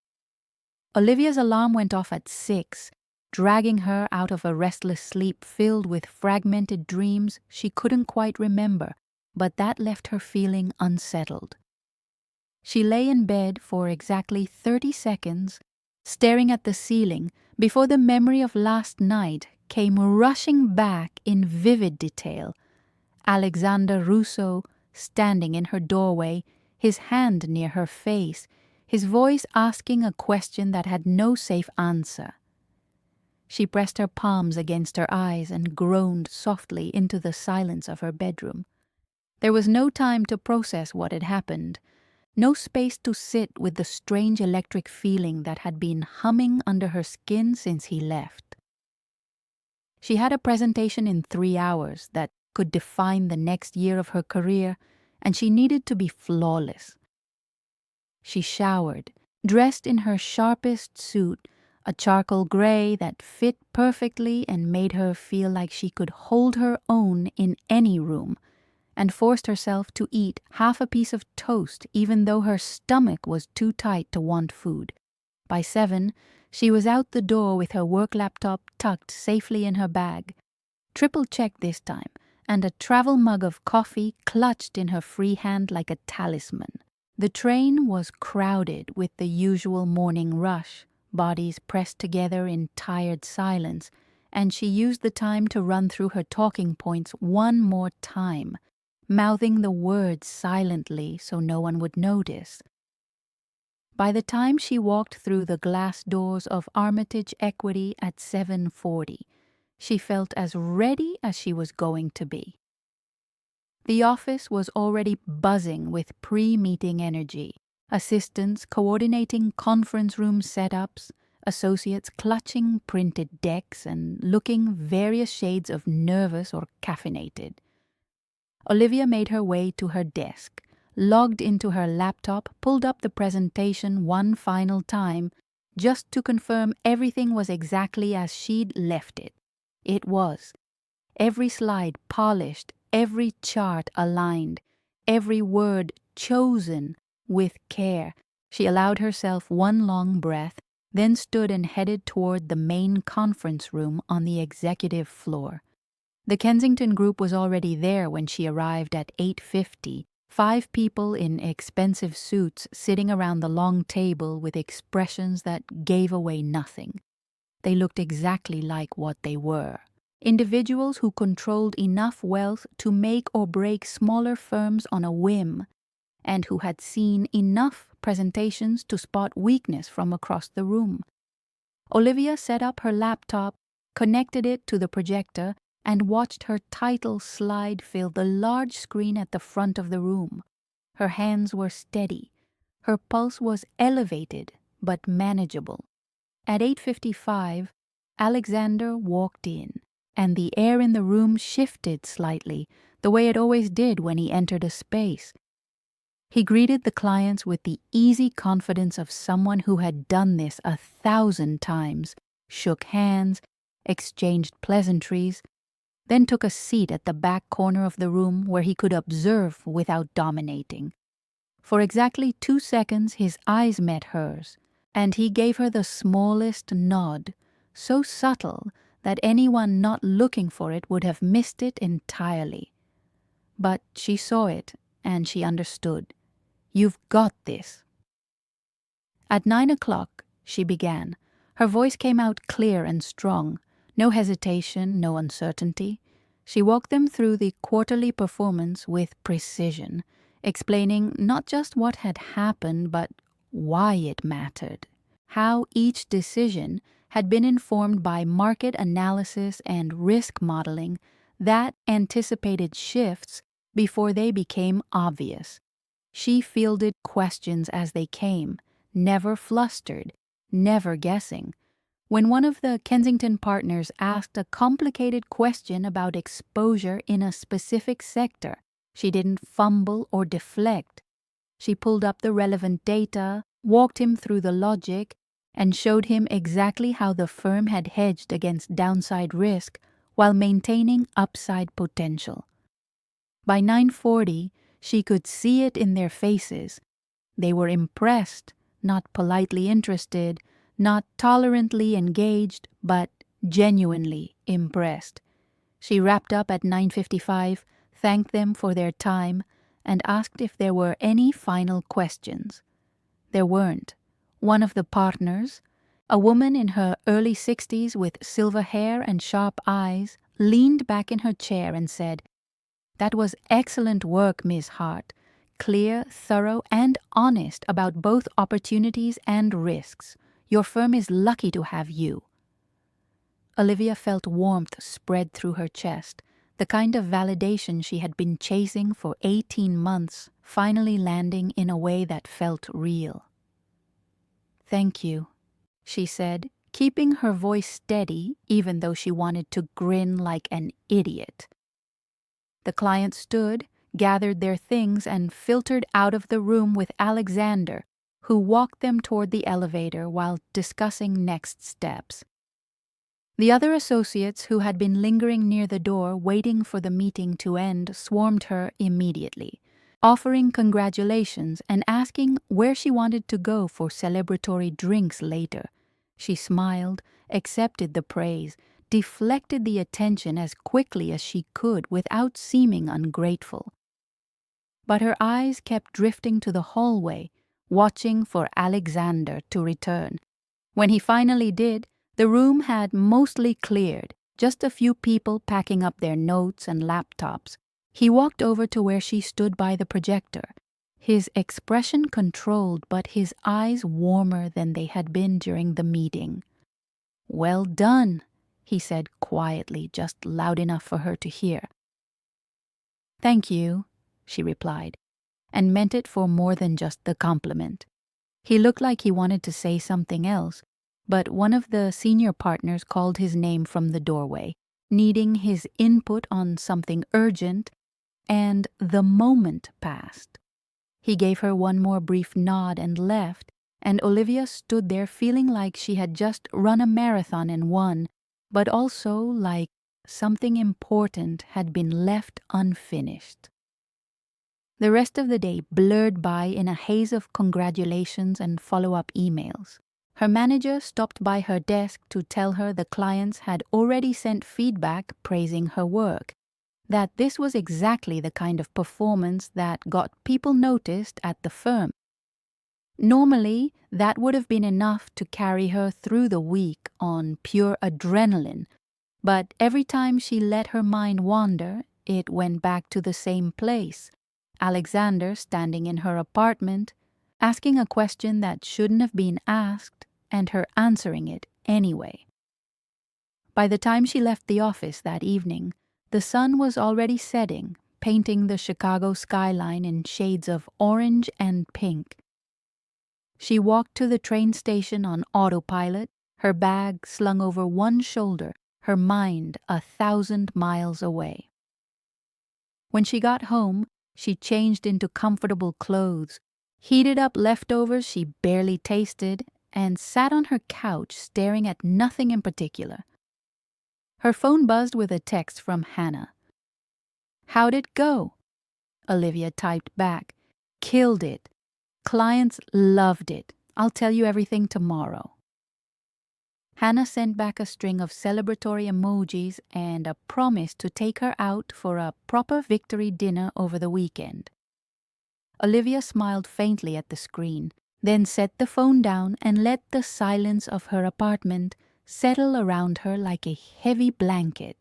[SPEAKER 1] Olivia's alarm went off at 6, dragging her out of a restless sleep filled with fragmented dreams she couldn't quite remember, but that left her feeling unsettled. She lay in bed for exactly 30 seconds, staring at the ceiling, before the memory of last night came rushing back in vivid detail. Alexander Russo standing in her doorway, his hand near her face, his voice asking a question that had no safe answer. She pressed her palms against her eyes and groaned softly into the silence of her bedroom. There was no time to process what had happened, no space to sit with the strange electric feeling that had been humming under her skin since he left. She had a presentation in 3 hours that could define the next year of her career, and she needed to be flawless. She showered, dressed in her sharpest suit, a charcoal gray that fit perfectly and made her feel like she could hold her own in any room, and forced herself to eat half a piece of toast even though her stomach was too tight to want food. By 7, she was out the door with her work laptop tucked safely in her bag, triple-checked this time, and a travel mug of coffee clutched in her free hand like a talisman. The train was crowded with the usual morning rush, bodies pressed together in tired silence, and she used the time to run through her talking points one more time, mouthing the words silently so no one would notice. By the time she walked through the glass doors of Armitage Equity at 7:40, she felt as ready as she was going to be. The office was already buzzing with pre-meeting energy, assistants coordinating conference room setups, associates clutching printed decks and looking various shades of nervous or caffeinated. Olivia made her way to her desk, logged into her laptop, pulled up the presentation one final time, just to confirm everything was exactly as she'd left it. It was. Every slide polished, every chart aligned, every word chosen with care. She allowed herself one long breath, then stood and headed toward the main conference room on the executive floor. The Kensington group was already there when she arrived at 8:50, 5 people in expensive suits sitting around the long table with expressions that gave away nothing. They looked exactly like what they were. Individuals who controlled enough wealth to make or break smaller firms on a whim, and who had seen enough presentations to spot weakness from across the room. Olivia set up her laptop, connected it to the projector, and watched her title slide fill the large screen at the front of the room. Her hands were steady. Her pulse was elevated but manageable. At 8:55, Alexander walked in, and the air in the room shifted slightly, the way it always did when he entered a space. He greeted the clients with the easy confidence of someone who had done this 1,000 times, shook hands, exchanged pleasantries, then took a seat at the back corner of the room where he could observe without dominating. For exactly 2 seconds his eyes met hers, and he gave her the smallest nod, so subtle that anyone not looking for it would have missed it entirely. But she saw it, and she understood. "You've got this." At 9 o'clock, she began. Her voice came out clear and strong. No hesitation, no uncertainty. She walked them through the quarterly performance with precision, explaining not just what had happened, but why it mattered. How each decision had been informed by market analysis and risk modeling that anticipated shifts before they became obvious. She fielded questions as they came, never flustered, never guessing. When one of the Kensington partners asked a complicated question about exposure in a specific sector, she didn't fumble or deflect. She pulled up the relevant data, walked him through the logic, and showed him exactly how the firm had hedged against downside risk while maintaining upside potential. By 9:40, she could see it in their faces. They were impressed, not politely interested, not tolerantly engaged, but genuinely impressed. She wrapped up at 9:55, thanked them for their time, and asked if there were any final questions. There weren't. One of the partners, a woman in her early 60s with silver hair and sharp eyes, leaned back in her chair and said, "That was excellent work, Miss Hart. Clear, thorough, and honest about both opportunities and risks. Your firm is lucky to have you." Olivia felt warmth spread through her chest, the kind of validation she had been chasing for 18 months, finally landing in a way that felt real. "Thank you," she said, keeping her voice steady even though she wanted to grin like an idiot. The client stood, gathered their things, and filtered out of the room with Alexander, who walked them toward the elevator while discussing next steps. The other associates who had been lingering near the door waiting for the meeting to end swarmed her immediately, offering congratulations and asking where she wanted to go for celebratory drinks later. She smiled, accepted the praise, deflected the attention as quickly as she could without seeming ungrateful. But her eyes kept drifting to the hallway, watching for Alexander to return. When he finally did, the room had mostly cleared, just a few people packing up their notes and laptops. He walked over to where she stood by the projector, his expression controlled but his eyes warmer than they had been during the meeting. "Well done," he said quietly, just loud enough for her to hear. "Thank you," she replied, and meant it for more than just the compliment. He looked like he wanted to say something else, but one of the senior partners called his name from the doorway, needing his input on something urgent, and the moment passed. He gave her one more brief nod and left, and Olivia stood there feeling like she had just run a marathon and won, but also like something important had been left unfinished. The rest of the day blurred by in a haze of congratulations and follow-up emails. Her manager stopped by her desk to tell her the clients had already sent feedback praising her work, that this was exactly the kind of performance that got people noticed at the firm. Normally, that would have been enough to carry her through the week on pure adrenaline, but every time she let her mind wander, it went back to the same place. Alexander standing in her apartment, asking a question that shouldn't have been asked, and her answering it anyway. By the time she left the office that evening, the sun was already setting, painting the Chicago skyline in shades of orange and pink. She walked to the train station on autopilot, her bag slung over one shoulder, her mind 1,000 miles away. When she got home, she changed into comfortable clothes, heated up leftovers she barely tasted, and sat on her couch staring at nothing in particular. Her phone buzzed with a text from Hannah. "How'd it go?" Olivia typed back. "Killed it. Clients loved it. I'll tell you everything tomorrow." Hannah sent back a string of celebratory emojis and a promise to take her out for a proper victory dinner over the weekend. Olivia smiled faintly at the screen, then set the phone down and let the silence of her apartment settle around her like a heavy blanket.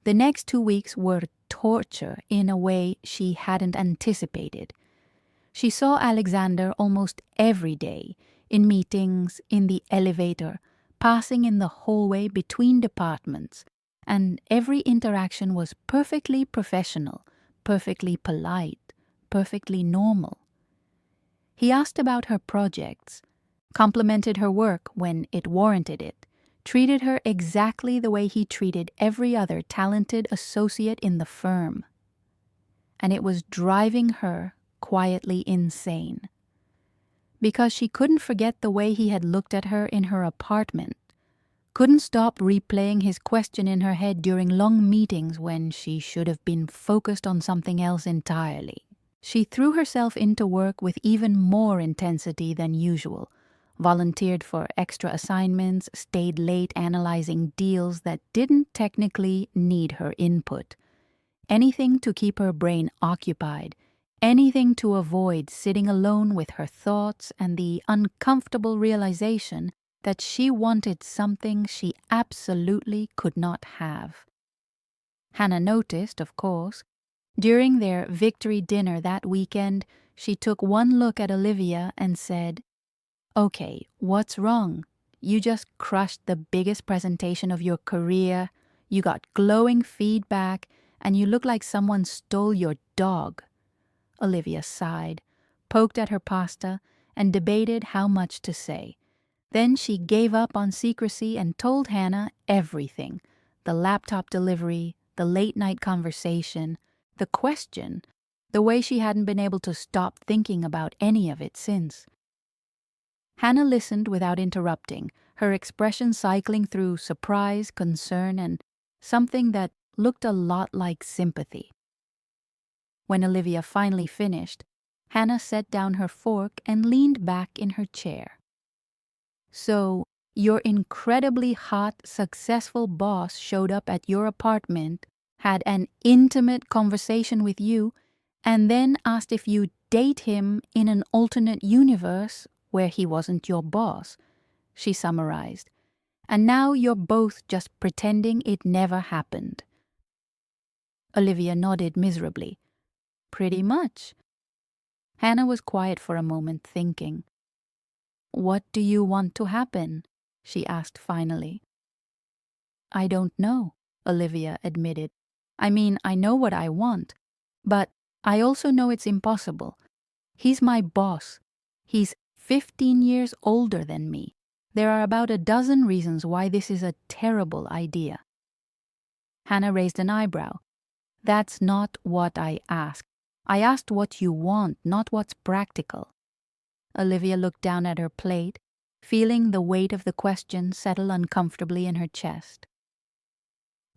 [SPEAKER 1] The next 2 weeks were torture in a way she hadn't anticipated. She saw Alexander almost every day, in meetings, in the elevator, passing in the hallway between departments, and every interaction was perfectly professional, perfectly polite, perfectly normal. He asked about her projects, complimented her work when it warranted it, treated her exactly the way he treated every other talented associate in the firm. And it was driving her quietly insane. Because she couldn't forget the way he had looked at her in her apartment, couldn't stop replaying his question in her head during long meetings when she should have been focused on something else entirely. She threw herself into work with even more intensity than usual, volunteered for extra assignments, stayed late analyzing deals that didn't technically need her input. Anything to keep her brain occupied, anything to avoid sitting alone with her thoughts and the uncomfortable realization that she wanted something she absolutely could not have. Hannah noticed, of course. During their victory dinner that weekend, she took one look at Olivia and said, "Okay, what's wrong? You just crushed the biggest presentation of your career, you got glowing feedback, and you look like someone stole your dog." Olivia sighed, poked at her pasta, and debated how much to say. Then she gave up on secrecy and told Hannah everything: the laptop delivery, the late-night conversation, the question, the way she hadn't been able to stop thinking about any of it since. Hannah listened without interrupting, her expression cycling through surprise, concern, and something that looked a lot like sympathy. When Olivia finally finished, Hannah set down her fork and leaned back in her chair. "So, your incredibly hot, successful boss showed up at your apartment, had an intimate conversation with you, and then asked if you'd date him in an alternate universe where he wasn't your boss," she summarized. "And now you're both just pretending it never happened." Olivia nodded miserably. "Pretty much." Hannah was quiet for a moment, thinking. "What do you want to happen?" she asked finally. "I don't know," Olivia admitted. "I mean, I know what I want, but I also know it's impossible. He's my boss. He's 15 years older than me. There are about a dozen reasons why this is a terrible idea." Hannah raised an eyebrow. "That's not what I asked. I asked what you want, not what's practical." Olivia looked down at her plate, feeling the weight of the question settle uncomfortably in her chest.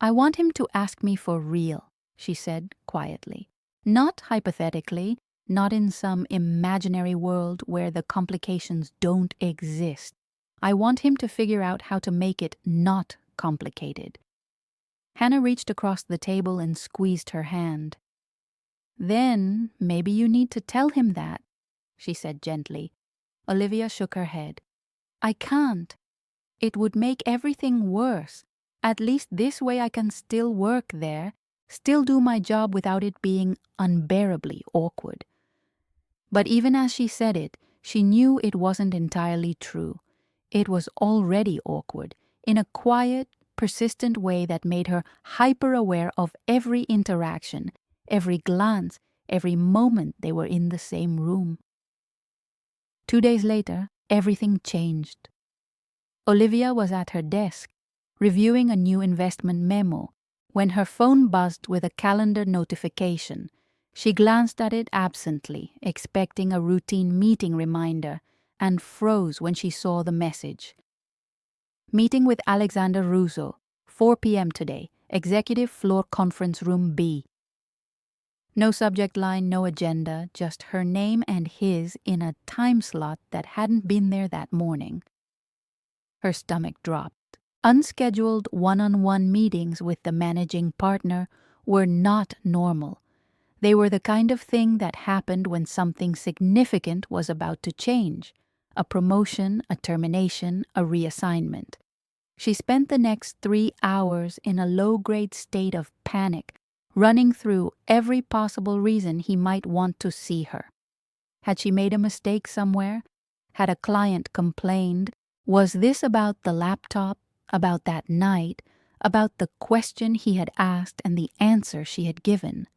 [SPEAKER 1] "I want him to ask me for real," she said quietly. Not hypothetically, not in some imaginary world where the complications don't exist. I want him to figure out how to make it not complicated. Hannah reached across the table and squeezed her hand. Then maybe you need to tell him that, she said gently. Olivia shook her head. I can't. It would make everything worse. At least this way I can still work there, still do my job without it being unbearably awkward. But even as she said it, she knew it wasn't entirely true. It was already awkward, in a quiet, persistent way that made her hyper-aware of every interaction, every glance, every moment they were in the same room. 2 days later, everything changed. Olivia was at her desk, reviewing a new investment memo, when her phone buzzed with a calendar notification. She glanced at it absently, expecting a routine meeting reminder, and froze when she saw the message. Meeting with Alexander Russo, 4 p.m. today, Executive Floor Conference Room B. No subject line, no agenda, just her name and his in a time slot that hadn't been there that morning. Her stomach dropped. Unscheduled one-on-one meetings with the managing partner were not normal. They were the kind of thing that happened when something significant was about to change. A promotion, a termination, a reassignment. She spent the next 3 hours in a low-grade state of panic, running through every possible reason he might want to see her. Had she made a mistake somewhere? Had a client complained? Was this about the laptop, about that night, about the question he had asked and the answer she had given?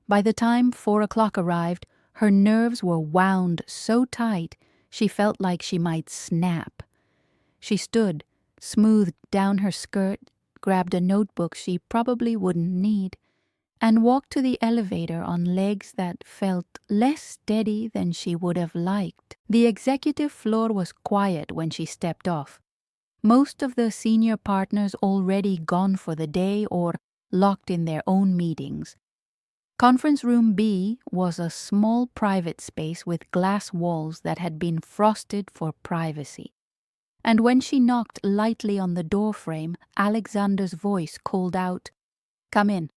[SPEAKER 1] By the time 4 o'clock arrived, her nerves were wound so tight she felt like she might snap. She stood, smoothed down her skirt, grabbed a notebook she probably wouldn't need, and walked to the elevator on legs that felt less steady than she would have liked. The executive floor was quiet when she stepped off. Most of the senior partners already gone for the day or locked in their own meetings. Conference Room B was a small private space with glass walls that had been frosted for privacy. And when she knocked lightly on the doorframe, Alexander's voice called out, "Come in."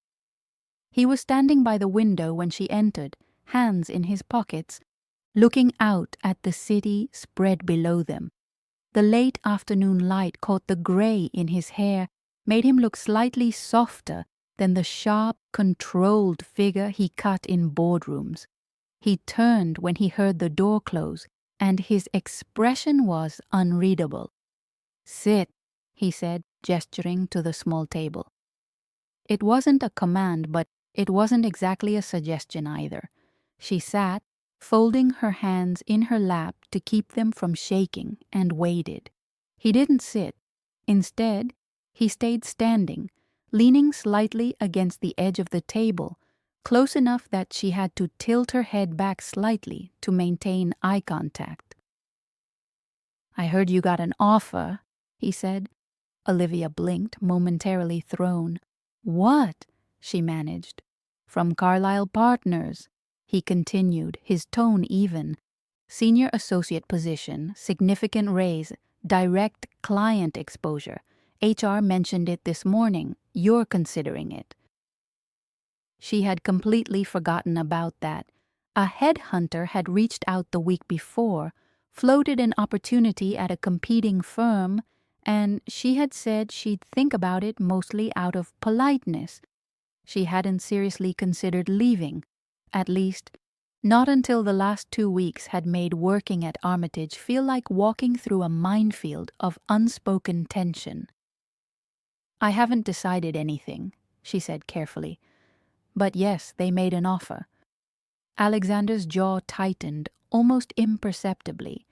[SPEAKER 1] He was standing by the window when she entered, hands in his pockets, looking out at the city spread below them. The late afternoon light caught the gray in his hair, made him look slightly softer than the sharp, controlled figure he cut in boardrooms. He turned when he heard the door close, and his expression was unreadable. "Sit," he said, gesturing to the small table. It wasn't a command, but it wasn't exactly a suggestion either. She sat, folding her hands in her lap to keep them from shaking, and waited. He didn't sit. Instead, he stayed standing, leaning slightly against the edge of the table, close enough that she had to tilt her head back slightly to maintain eye contact. "I heard you got an offer," he said. Olivia blinked, momentarily thrown. "What?" she managed. "From Carlyle Partners," he continued, his tone even. "Senior associate position, significant raise, direct client exposure. HR mentioned it this morning. You're considering it." She had completely forgotten about that. A headhunter had reached out the week before, floated an opportunity at a competing firm, and she had said she'd think about it mostly out of politeness. She hadn't seriously considered leaving, at least not until the last 2 weeks had made working at Armitage feel like walking through a minefield of unspoken tension. "I haven't decided anything," she said carefully. "But yes, they made an offer." Alexander's jaw tightened, almost imperceptibly.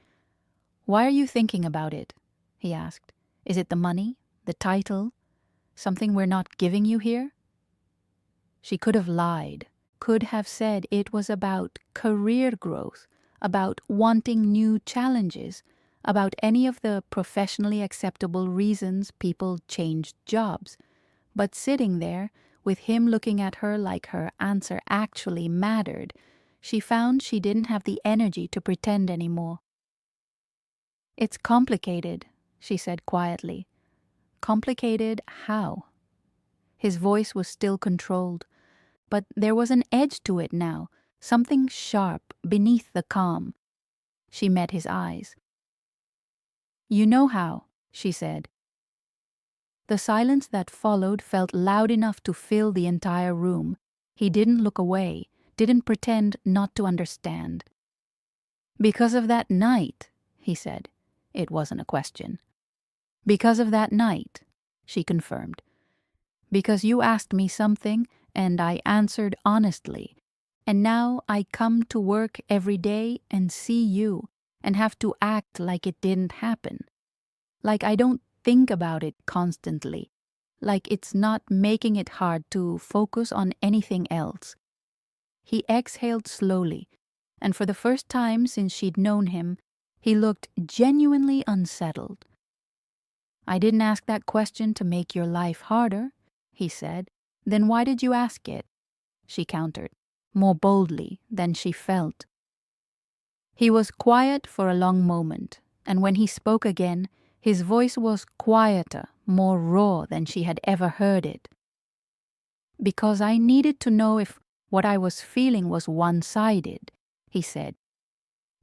[SPEAKER 1] "Why are you thinking about it?" he asked. "Is it the money? The title? Something we're not giving you here?" She could have lied, could have said it was about career growth, about wanting new challenges, about any of the professionally acceptable reasons people changed jobs. But sitting there, with him looking at her like her answer actually mattered, she found she didn't have the energy to pretend anymore. "It's complicated," she said quietly. "Complicated how?" His voice was still controlled, but there was an edge to it now, something sharp beneath the calm. She met his eyes. "You know how," she said. The silence that followed felt loud enough to fill the entire room. He didn't look away, didn't pretend not to understand. "Because of that night," he said. It wasn't a question. "Because of that night," she confirmed. "Because you asked me something and I answered honestly. And now I come to work every day and see you and have to act like it didn't happen. Like I don't think about it constantly. Like it's not making it hard to focus on anything else." He exhaled slowly, and for the first time since she'd known him, he looked genuinely unsettled. "I didn't ask that question to make your life harder," he said. "Then why did you ask it?" she countered, more boldly than she felt. He was quiet for a long moment, and when he spoke again, his voice was quieter, more raw than she had ever heard it. "Because I needed to know if what I was feeling was one-sided," he said.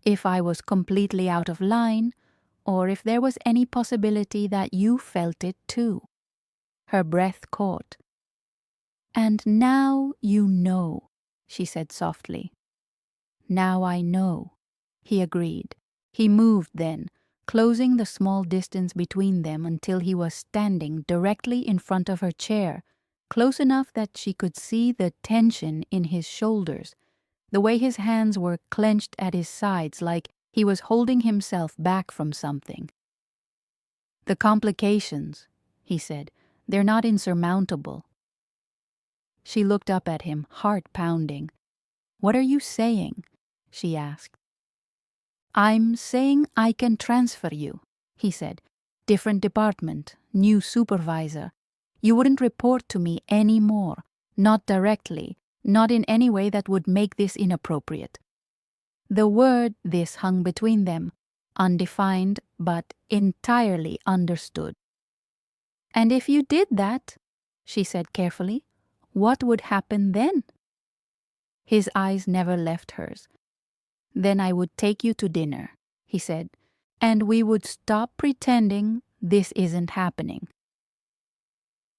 [SPEAKER 1] "If I was completely out of line, or if there was any possibility that you felt it too." Her breath caught. "And now you know," she said softly. "Now I know," he agreed. He moved then, closing the small distance between them until he was standing directly in front of her chair, close enough that she could see the tension in his shoulders, the way his hands were clenched at his sides like he was holding himself back from something. "The complications," he said, "they're not insurmountable." She looked up at him, heart pounding. "What are you saying?" she asked. "I'm saying I can transfer you," he said. "Different department, new supervisor. You wouldn't report to me anymore, not directly, not in any way that would make this inappropriate." The word "this" hung between them, undefined but entirely understood. "And if you did that," she said carefully, "what would happen then?" His eyes never left hers. "Then I would take you to dinner," he said, "and we would stop pretending this isn't happening."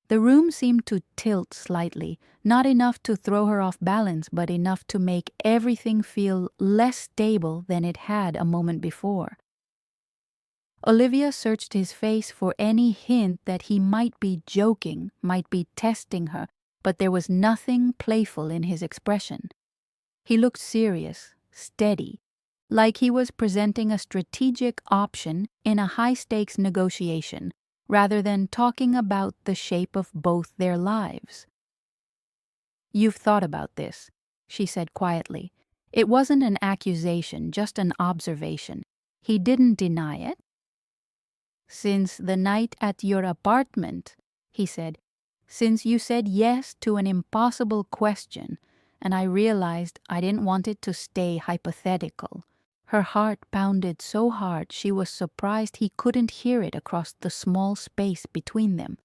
[SPEAKER 1] The room seemed to tilt slightly, not enough to throw her off balance, but enough to make everything feel less stable than it had a moment before. Olivia searched his face for any hint that he might be joking, might be testing her, but there was nothing playful in his expression. He looked serious, steady, like he was presenting a strategic option in a high-stakes negotiation, rather than talking about the shape of both their lives. "You've thought about this," she said quietly. It wasn't an accusation, just an observation. He didn't deny it. "Since the night at your apartment," he said, "since you said yes to an impossible question, and I realized I didn't want it to stay hypothetical." Her heart pounded so hard she was surprised he couldn't hear it across the small space between them.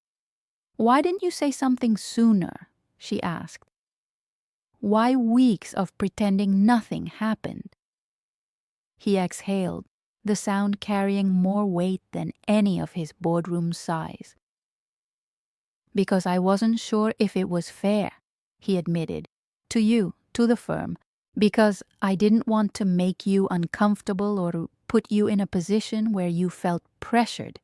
[SPEAKER 1] "Why didn't you say something sooner?" she asked. "Why weeks of pretending nothing happened?" He exhaled, the sound carrying more weight than any of his boardroom sighs. "Because I wasn't sure if it was fair," he admitted, "to you, to the firm. Because I didn't want to make you uncomfortable or put you in a position where you felt pressured.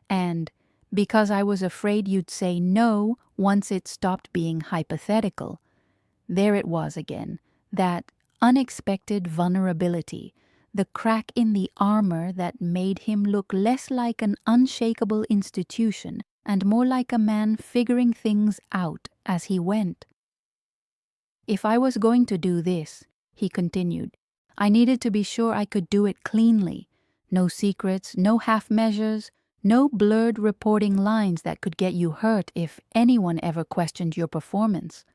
[SPEAKER 1] And because I was afraid you'd say no once it stopped being hypothetical." There it was again, that unexpected vulnerability, the crack in the armor that made him look less like an unshakable institution and more like a man figuring things out as he went. "If I was going to do this," he continued, "I needed to be sure I could do it cleanly. No secrets, no half measures, No blurred reporting lines that could get you hurt if anyone ever questioned your performance.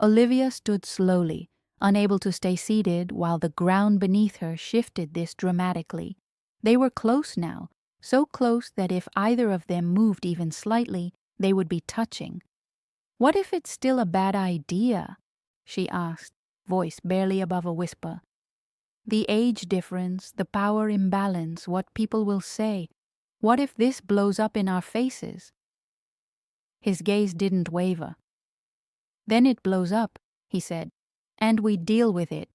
[SPEAKER 1] Olivia stood slowly, unable to stay seated while the ground beneath her shifted this dramatically. They were close now, so close that if either of them moved even slightly, they would be touching. "What if it's still a bad idea?" she asked, voice barely above a whisper. "The age difference, the power imbalance, what people will say. What if this blows up in our faces?" His gaze didn't waver. "Then it blows up," he said, "and we deal with it.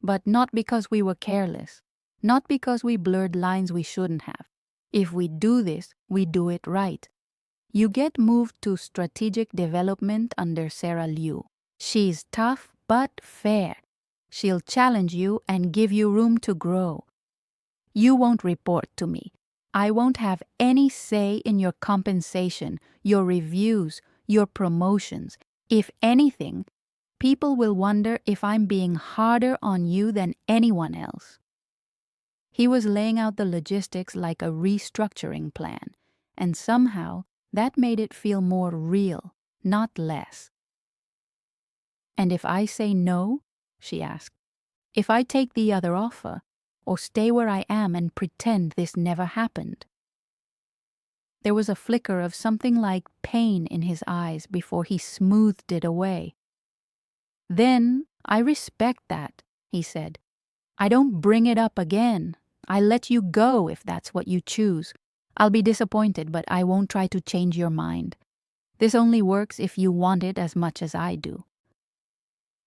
[SPEAKER 1] But not because we were careless. Not because we blurred lines we shouldn't have. If we do this, we do it right. You get moved to strategic development under Sarah Liu. She's tough but fair. She'll challenge you and give you room to grow. You won't report to me. I won't have any say in your compensation, your reviews, your promotions. If anything, people will wonder if I'm being harder on you than anyone else." He was laying out the logistics like a restructuring plan, and somehow that made it feel more real, not less. "And if I say no?" she asked. "If I take the other offer, or stay where I am and pretend this never happened?" There was a flicker of something like pain in his eyes before he smoothed it away. "Then I respect that," he said. "I don't bring it up again. I let you go if that's what you choose. I'll be disappointed, but I won't try to change your mind. This only works if you want it as much as I do."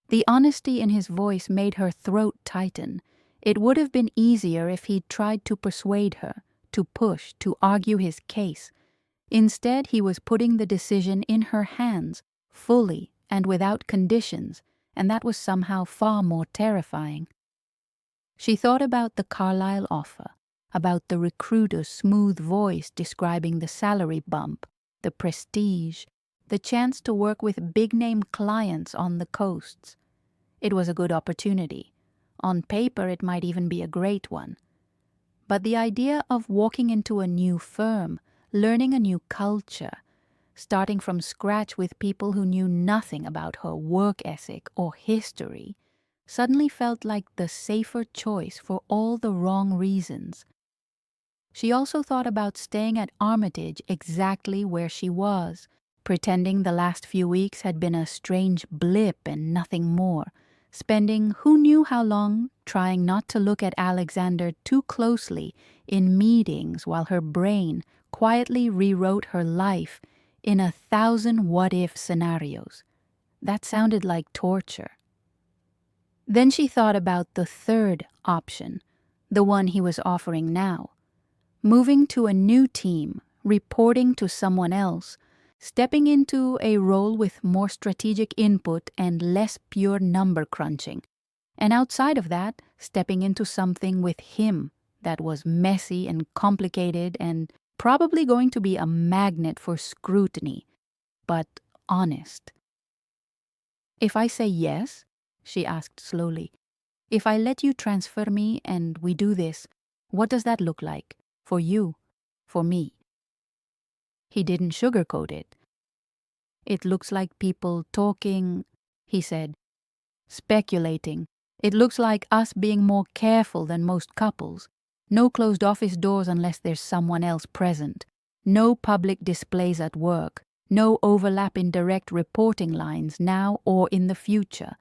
[SPEAKER 1] The honesty in his voice made her throat tighten. It would have been easier if he'd tried to persuade her, to push, to argue his case. Instead, he was putting the decision in her hands, fully and without conditions, and that was somehow far more terrifying. She thought about the Carlyle offer, about the recruiter's smooth voice describing the salary bump, the prestige, the chance to work with big-name clients on the coasts. It was a good opportunity. On paper, it might even be a great one. But the idea of walking into a new firm, learning a new culture, starting from scratch with people who knew nothing about her work ethic or history, suddenly felt like the safer choice for all the wrong reasons. She also thought about staying at Armitage exactly where she was, pretending the last few weeks had been a strange blip and nothing more, spending who knew how long trying not to look at Alexander too closely in meetings while her brain quietly rewrote her life in 1,000 what-if scenarios. That sounded like torture. Then she thought about the third option, the one he was offering now. Moving to a new team, reporting to someone else, stepping into a role with more strategic input and less pure number crunching. And outside of that, stepping into something with him that was messy and complicated and probably going to be a magnet for scrutiny, but honest. "If I say yes," she asked slowly, "if I let you transfer me and we do this, what does that look like? For you, for me?" He didn't sugarcoat it. "It looks like people talking," he said, "speculating. It looks like us being more careful than most couples. No closed office doors unless there's someone else present. No public displays at work. No overlap in direct reporting lines now or in the future.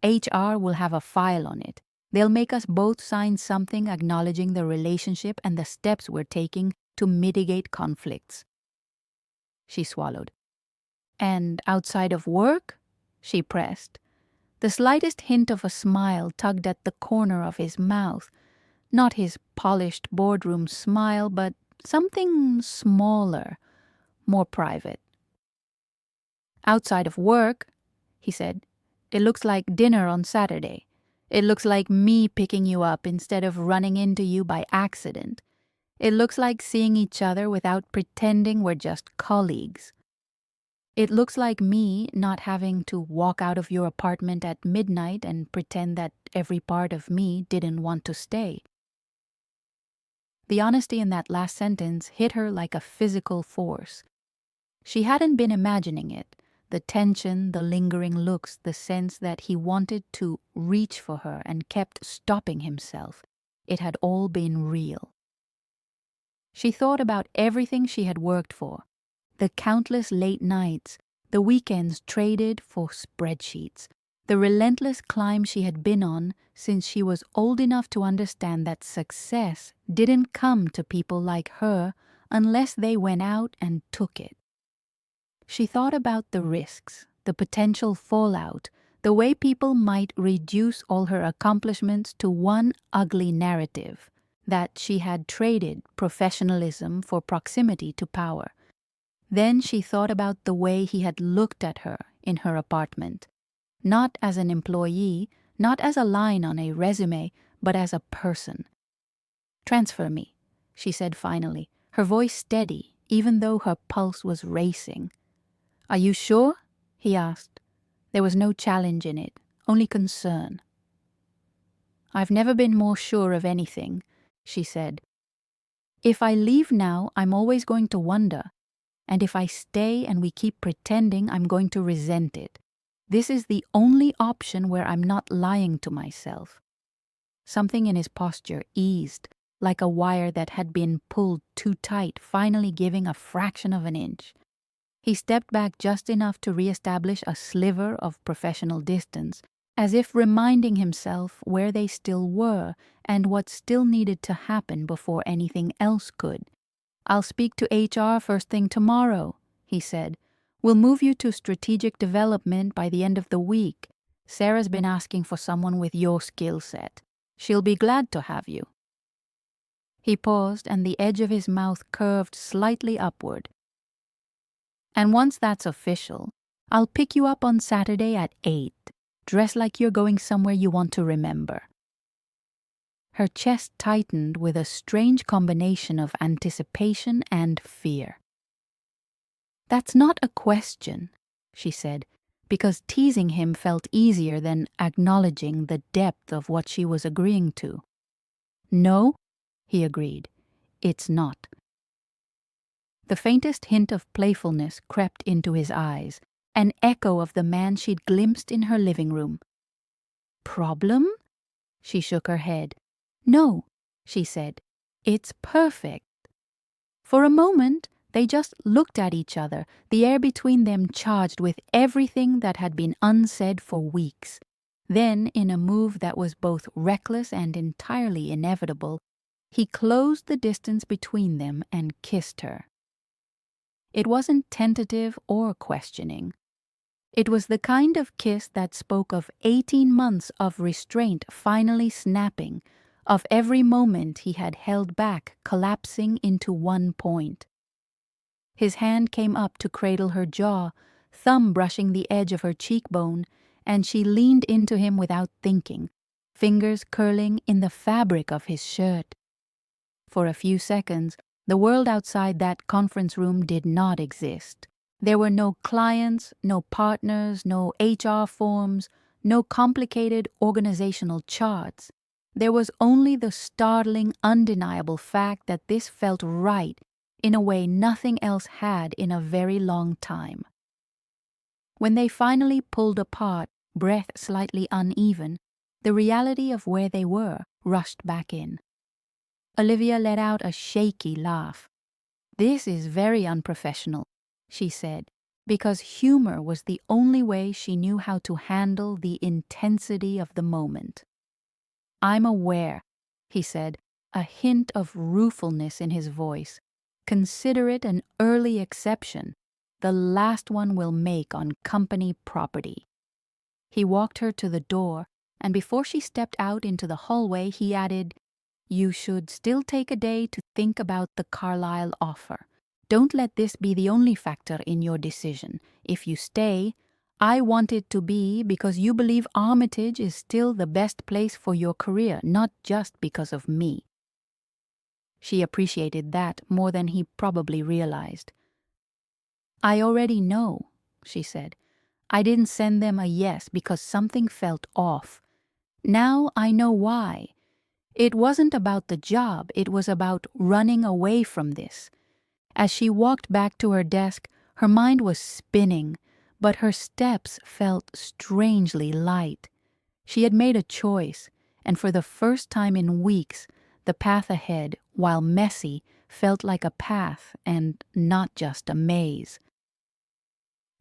[SPEAKER 1] HR will have a file on it. They'll make us both sign something acknowledging the relationship and the steps we're taking to mitigate conflicts." She swallowed. "And outside of work?" she pressed. The slightest hint of a smile tugged at the corner of his mouth. Not his polished boardroom smile, but something smaller, more private. "Outside of work," he said, "it looks like dinner on Saturday. It looks like me picking you up instead of running into you by accident. It looks like seeing each other without pretending we're just colleagues. It looks like me not having to walk out of your apartment at midnight and pretend that every part of me didn't want to stay." The honesty in that last sentence hit her like a physical force. She hadn't been imagining it. The tension, the lingering looks, the sense that he wanted to reach for her and kept stopping himself. It had all been real. She thought about everything she had worked for, the countless late nights, the weekends traded for spreadsheets, the relentless climb she had been on since she was old enough to understand that success didn't come to people like her unless they went out and took it. She thought about the risks, the potential fallout, the way people might reduce all her accomplishments to one ugly narrative, that she had traded professionalism for proximity to power. Then she thought about the way he had looked at her in her apartment, not as an employee, not as a line on a resume, but as a person. "Transfer me," she said finally, her voice steady, even though her pulse was racing. "Are you sure?" he asked. There was no challenge in it, only concern. "I've never been more sure of anything," she said. "If I leave now, I'm always going to wonder. And if I stay and we keep pretending, I'm going to resent it. This is the only option where I'm not lying to myself." Something in his posture eased, like a wire that had been pulled too tight, finally giving a fraction of an inch. He stepped back just enough to reestablish a sliver of professional distance, as if reminding himself where they still were and what still needed to happen before anything else could. "I'll speak to HR first thing tomorrow," he said. "We'll move you to strategic development by the end of the week. Sarah's been asking for someone with your skill set. She'll be glad to have you." He paused, and the edge of his mouth curved slightly upward. "And once that's official, I'll pick you up on Saturday at 8. Dress like you're going somewhere you want to remember." Her chest tightened with a strange combination of anticipation and fear. "That's not a question," she said, because teasing him felt easier than acknowledging the depth of what she was agreeing to. "No," he agreed, "it's not." The faintest hint of playfulness crept into his eyes, an echo of the man she'd glimpsed in her living room. "Problem?" She shook her head. "No," she said, "it's perfect." For a moment, they just looked at each other, the air between them charged with everything that had been unsaid for weeks. Then, in a move that was both reckless and entirely inevitable, he closed the distance between them and kissed her. It wasn't tentative or questioning. It was the kind of kiss that spoke of 18 months of restraint finally snapping, of every moment he had held back collapsing into one point. His hand came up to cradle her jaw, thumb brushing the edge of her cheekbone, and she leaned into him without thinking, fingers curling in the fabric of his shirt. For a few seconds, the world outside that conference room did not exist. There were no clients, no partners, no HR forms, no complicated organizational charts. There was only the startling, undeniable fact that this felt right in a way nothing else had in a very long time. When they finally pulled apart, breath slightly uneven, the reality of where they were rushed back in. Olivia let out a shaky laugh. "This is very unprofessional," she said, because humor was the only way she knew how to handle the intensity of the moment. "I'm aware," he said, a hint of ruefulness in his voice. "Consider it an early exception, the last one we'll make on company property." He walked her to the door, and before she stepped out into the hallway, he added, "You should still take a day to think about the Carlyle offer. Don't let this be the only factor in your decision. If you stay, I want it to be because you believe Armitage is still the best place for your career, not just because of me." She appreciated that more than he probably realized. "I already know," she said. "I didn't send them a yes because something felt off. Now I know why. It wasn't about the job, it was about running away from this. As she walked back to her desk, her mind was spinning, but her steps felt strangely light. She had made a choice, and for the first time in weeks, the path ahead, while messy, felt like a path and not just a maze.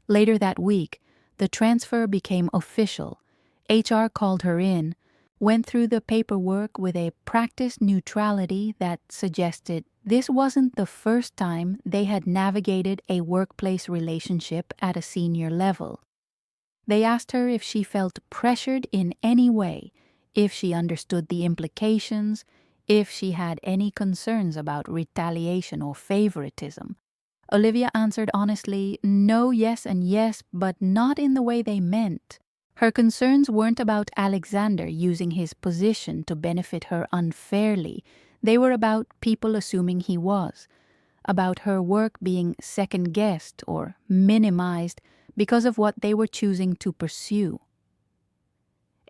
[SPEAKER 1] Later that week, the transfer became official. HR called her in, went through the paperwork with a practiced neutrality that suggested this wasn't the first time they had navigated a workplace relationship at a senior level. They asked her if she felt pressured in any way, if she understood the implications, if she had any concerns about retaliation or favoritism. Olivia answered honestly, no, yes, and yes, but not in the way they meant. Her concerns weren't about Alexander using his position to benefit her unfairly. They were about people assuming he was, about her work being second-guessed or minimized because of what they were choosing to pursue.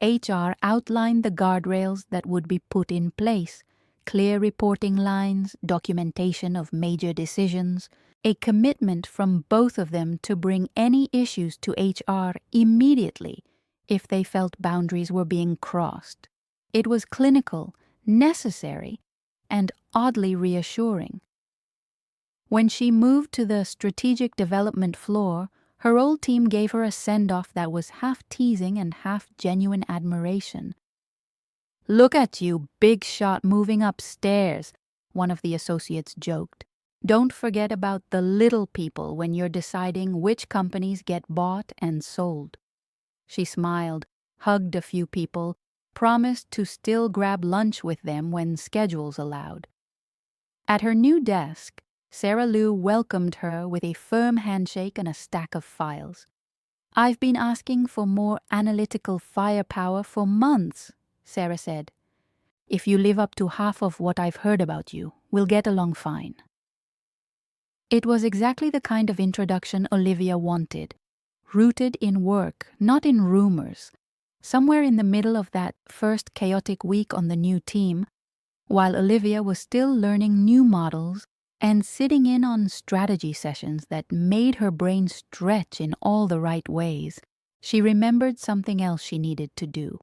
[SPEAKER 1] HR outlined the guardrails that would be put in place: clear reporting lines, documentation of major decisions, a commitment from both of them to bring any issues to HR immediately if they felt boundaries were being crossed. It was clinical, necessary, and oddly reassuring. When she moved to the strategic development floor, her old team gave her a send-off that was half teasing and half genuine admiration. "Look at you, big shot moving upstairs," one of the associates joked. "Don't forget about the little people when you're deciding which companies get bought and sold." She smiled, hugged a few people, promised to still grab lunch with them when schedules allowed. At her new desk, Sarah Lou welcomed her with a firm handshake and a stack of files. "I've been asking for more analytical firepower for months," Sarah said. "If you live up to half of what I've heard about you, we'll get along fine." It was exactly the kind of introduction Olivia wanted, rooted in work, not in rumors. Somewhere in the middle of that first chaotic week on the new team, while Olivia was still learning new models and sitting in on strategy sessions that made her brain stretch in all the right ways, she remembered something else she needed to do.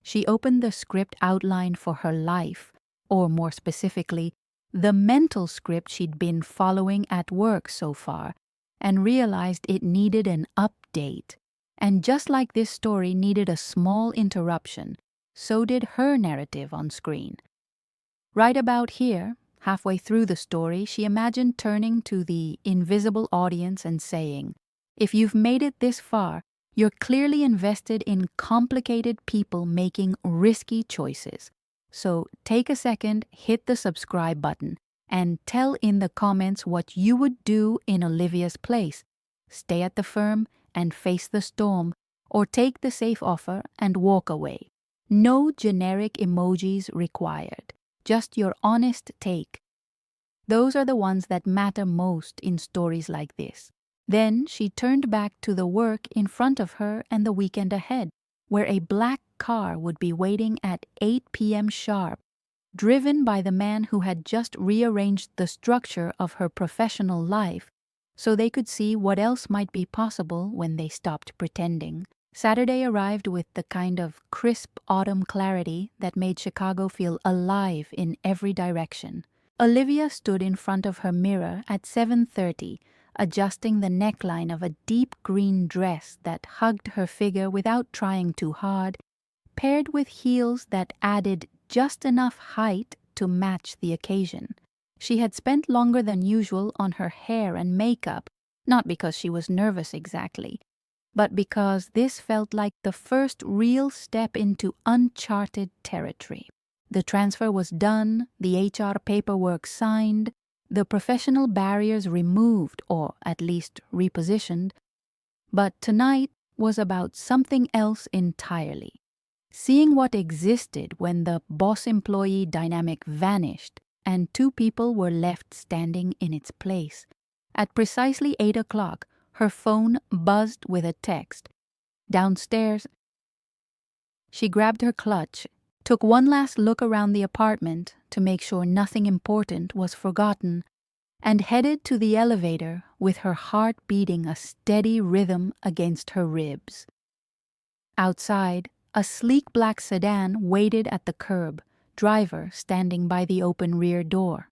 [SPEAKER 1] She opened the script outline for her life, or more specifically, the mental script she'd been following at work so far, and realized it needed an update. And just like this story needed a small interruption, so did her narrative on screen. Right about here, halfway through the story, she imagined turning to the invisible audience and saying, "If you've made it this far, you're clearly invested in complicated people making risky choices. So take a second, hit the subscribe button, and tell in the comments what you would do in Olivia's place. Stay at the firm and face the storm, or take the safe offer and walk away. No generic emojis required. Just your honest take. Those are the ones that matter most in stories like this." Then she turned back to the work in front of her and the weekend ahead, where a black car would be waiting at 8 p.m. sharp, driven by the man who had just rearranged the structure of her professional life so they could see what else might be possible when they stopped pretending. Saturday arrived with the kind of crisp autumn clarity that made Chicago feel alive in every direction. Olivia stood in front of her mirror at 7:30, adjusting the neckline of a deep green dress that hugged her figure without trying too hard, paired with heels that added just enough height to match the occasion. She had spent longer than usual on her hair and makeup, not because she was nervous exactly, but because this felt like the first real step into uncharted territory. The transfer was done, the HR paperwork signed, the professional barriers removed, or at least repositioned, but tonight was about something else entirely. Seeing what existed when the boss-employee dynamic vanished and two people were left standing in its place. At precisely 8 o'clock, her phone buzzed with a text. Downstairs, she grabbed her clutch took one last look around the apartment to make sure nothing important was forgotten, and headed to the elevator with her heart beating a steady rhythm against her ribs. Outside, a sleek black sedan waited at the curb, driver standing by the open rear door.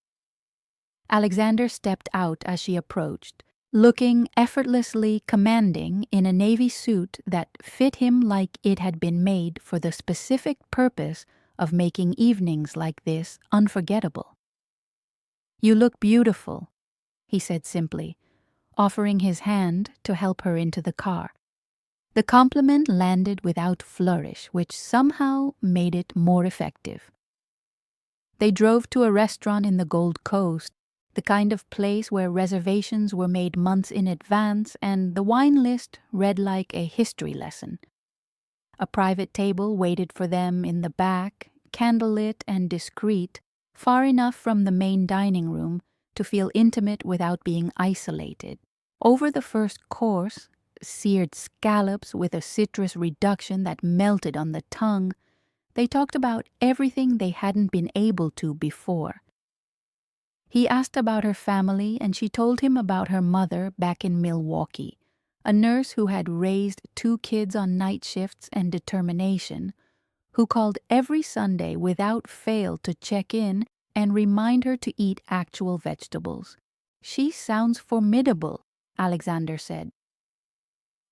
[SPEAKER 1] Alexander stepped out as she approached, looking effortlessly commanding in a navy suit that fit him like it had been made for the specific purpose of making evenings like this unforgettable. "You look beautiful," he said simply, offering his hand to help her into the car. The compliment landed without flourish, which somehow made it more effective. They drove to a restaurant in the Gold Coast, the kind of place where reservations were made months in advance and the wine list read like a history lesson. A private table waited for them in the back, candlelit and discreet, far enough from the main dining room to feel intimate without being isolated. Over the first course, seared scallops with a citrus reduction that melted on the tongue, they talked about everything they hadn't been able to before. He asked about her family, and she told him about her mother back in Milwaukee, a nurse who had raised 2 kids on night shifts and determination, who called every Sunday without fail to check in and remind her to eat actual vegetables. "She sounds formidable," Alexander said.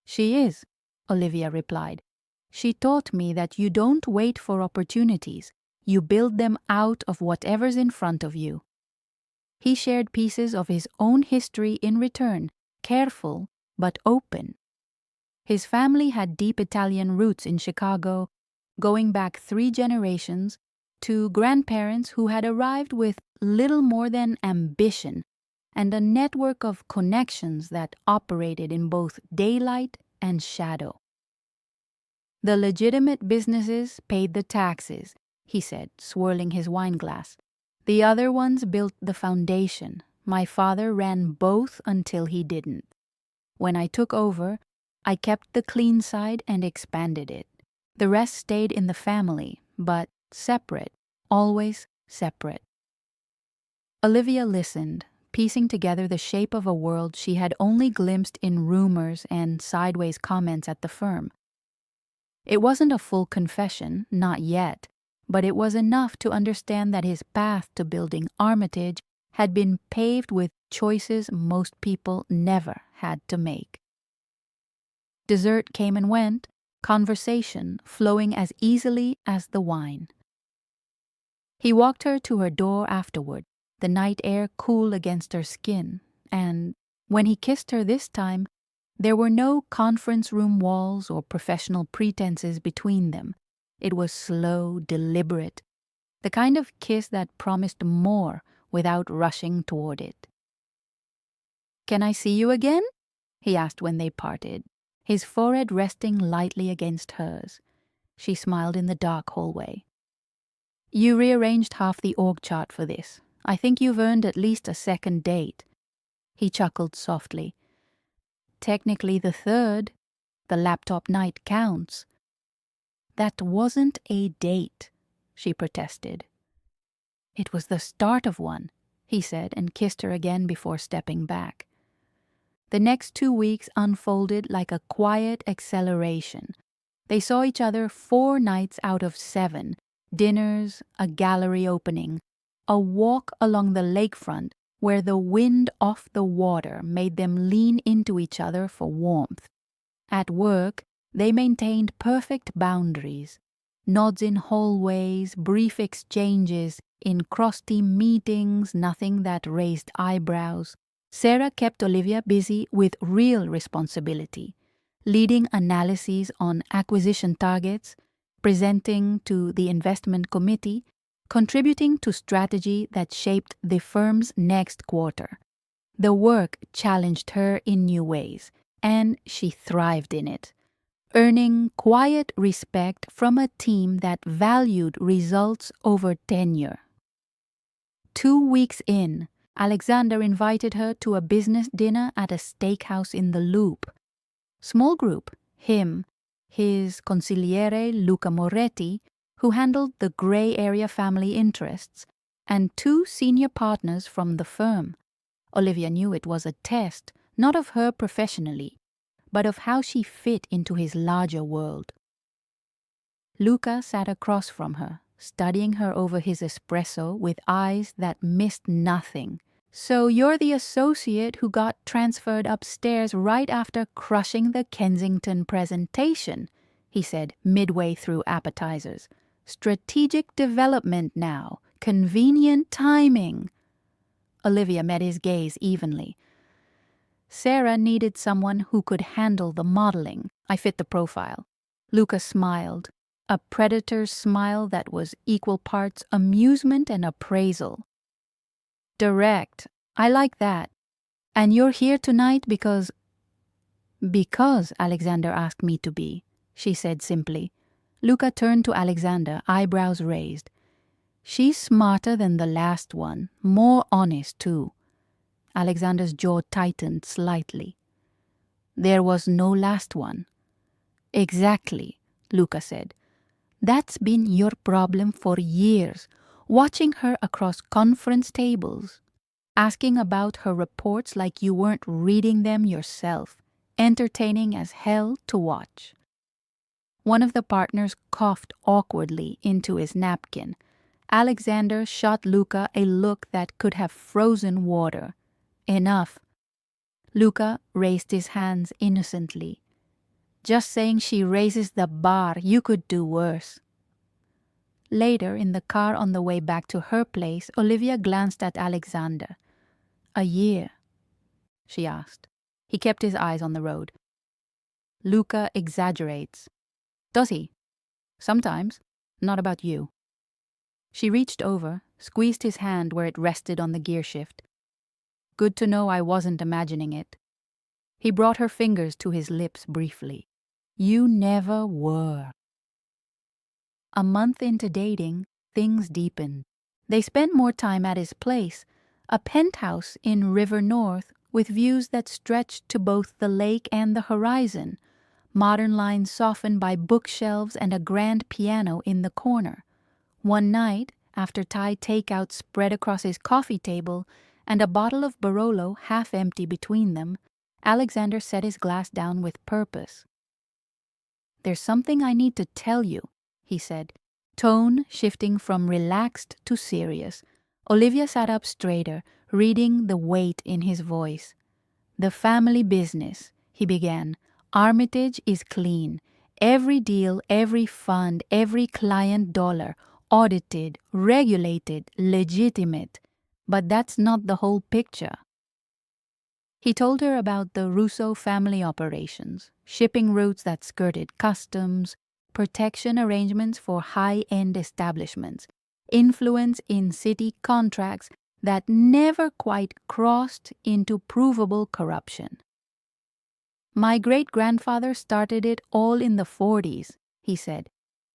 [SPEAKER 1] "She is," Olivia replied. "She taught me that you don't wait for opportunities, you build them out of whatever's in front of you." He shared pieces of his own history in return, careful but open. His family had deep Italian roots in Chicago, going back 3 generations to grandparents who had arrived with little more than ambition and a network of connections that operated in both daylight and shadow. "The legitimate businesses paid the taxes," he said, swirling his wineglass. "The other ones built the foundation. My father ran both until he didn't. When I took over, I kept the clean side and expanded it. The rest stayed in the family, but separate, always separate." Olivia listened, piecing together the shape of a world she had only glimpsed in rumors and sideways comments at the firm. It wasn't a full confession, not yet, but it was enough to understand that his path to building Armitage had been paved with choices most people never had to make. Dessert came and went, conversation flowing as easily as the wine. He walked her to her door afterward, the night air cool against her skin, and when he kissed her this time, there were no conference room walls or professional pretenses between them. It was slow, deliberate, the kind of kiss that promised more without rushing toward it. "Can I see you again?" he asked when they parted, his forehead resting lightly against hers. She smiled in the dark hallway. "You rearranged half the org chart for this. I think you've earned at least a second date." He chuckled softly. "Technically the third. The laptop night counts." "That wasn't a date," she protested. "It was the start of one," he said, and kissed her again before stepping back. The next 2 weeks unfolded like a quiet acceleration. They saw each other 4 nights out of 7, dinners, a gallery opening, a walk along the lakefront where the wind off the water made them lean into each other for warmth. At work, they maintained perfect boundaries. Nods in hallways, brief exchanges, in cross-team meetings, nothing that raised eyebrows. Sarah kept Olivia busy with real responsibility, leading analyses on acquisition targets, presenting to the investment committee, contributing to strategy that shaped the firm's next quarter. The work challenged her in new ways, and she thrived in it, earning quiet respect from a team that valued results over tenure. 2 weeks in, Alexander invited her to a business dinner at a steakhouse in the Loop. Small group, him, his consigliere Luca Moretti, who handled the gray area family interests, and 2 senior partners from the firm. Olivia knew it was a test, not of her professionally, but of how she fit into his larger world. Luca sat across from her, studying her over his espresso with eyes that missed nothing. "So you're the associate who got transferred upstairs right after crushing the Kensington presentation," he said midway through appetizers. "Strategic development now. Convenient timing." Olivia met his gaze evenly. "Sarah needed someone who could handle the modeling. I fit the profile." Luca smiled, a predator's smile that was equal parts amusement and appraisal. "Direct. I like that. And you're here tonight because—" "Because Alexander asked me to be," she said simply. Luca turned to Alexander, eyebrows raised. "She's smarter than the last one, more honest too." Alexander's jaw tightened slightly. "There was no last one." "Exactly," Luca said. "That's been your problem for years, watching her across conference tables, asking about her reports like you weren't reading them yourself, entertaining as hell to watch." One of the partners coughed awkwardly into his napkin. Alexander shot Luca a look that could have frozen water. "Enough." Luca raised his hands innocently. "Just saying she raises the bar. You could do worse." Later, in the car on the way back to her place, Olivia glanced at Alexander. "A year?" she asked. He kept his eyes on the road. "Luca exaggerates." "Does he?" "Sometimes. Not about you." She reached over, squeezed his hand where it rested on the gear shift. "Good to know I wasn't imagining it." He brought her fingers to his lips briefly. "You never were." A month into dating, things deepened. They spent more time at his place, a penthouse in River North with views that stretched to both the lake and the horizon, modern lines softened by bookshelves and a grand piano in the corner. One night, after Thai takeout spread across his coffee table and a bottle of Barolo half empty between them, Alexander set his glass down with purpose. "There's something I need to tell you," he said, tone shifting from relaxed to serious. Olivia sat up straighter, reading the weight in his voice. "The family business," he began. "Armitage is clean. Every deal, every fund, every client dollar, audited, regulated, legitimate. But that's not the whole picture." He told her about the Russo family operations, shipping routes that skirted customs, protection arrangements for high-end establishments, influence in city contracts that never quite crossed into provable corruption. "My great-grandfather started it all in the 40s, he said.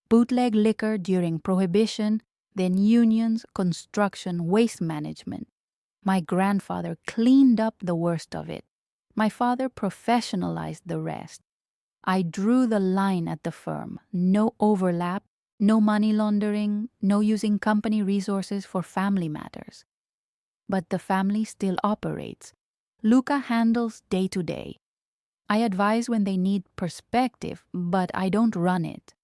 [SPEAKER 1] Bootleg liquor during Prohibition, then unions, construction, waste management. My grandfather cleaned up the worst of it. My father professionalized the rest. I drew the line at the firm. No overlap, no money laundering, no using company resources for family matters. But the family still operates. Luca handles day to day. I advise when they need perspective, but I don't run it."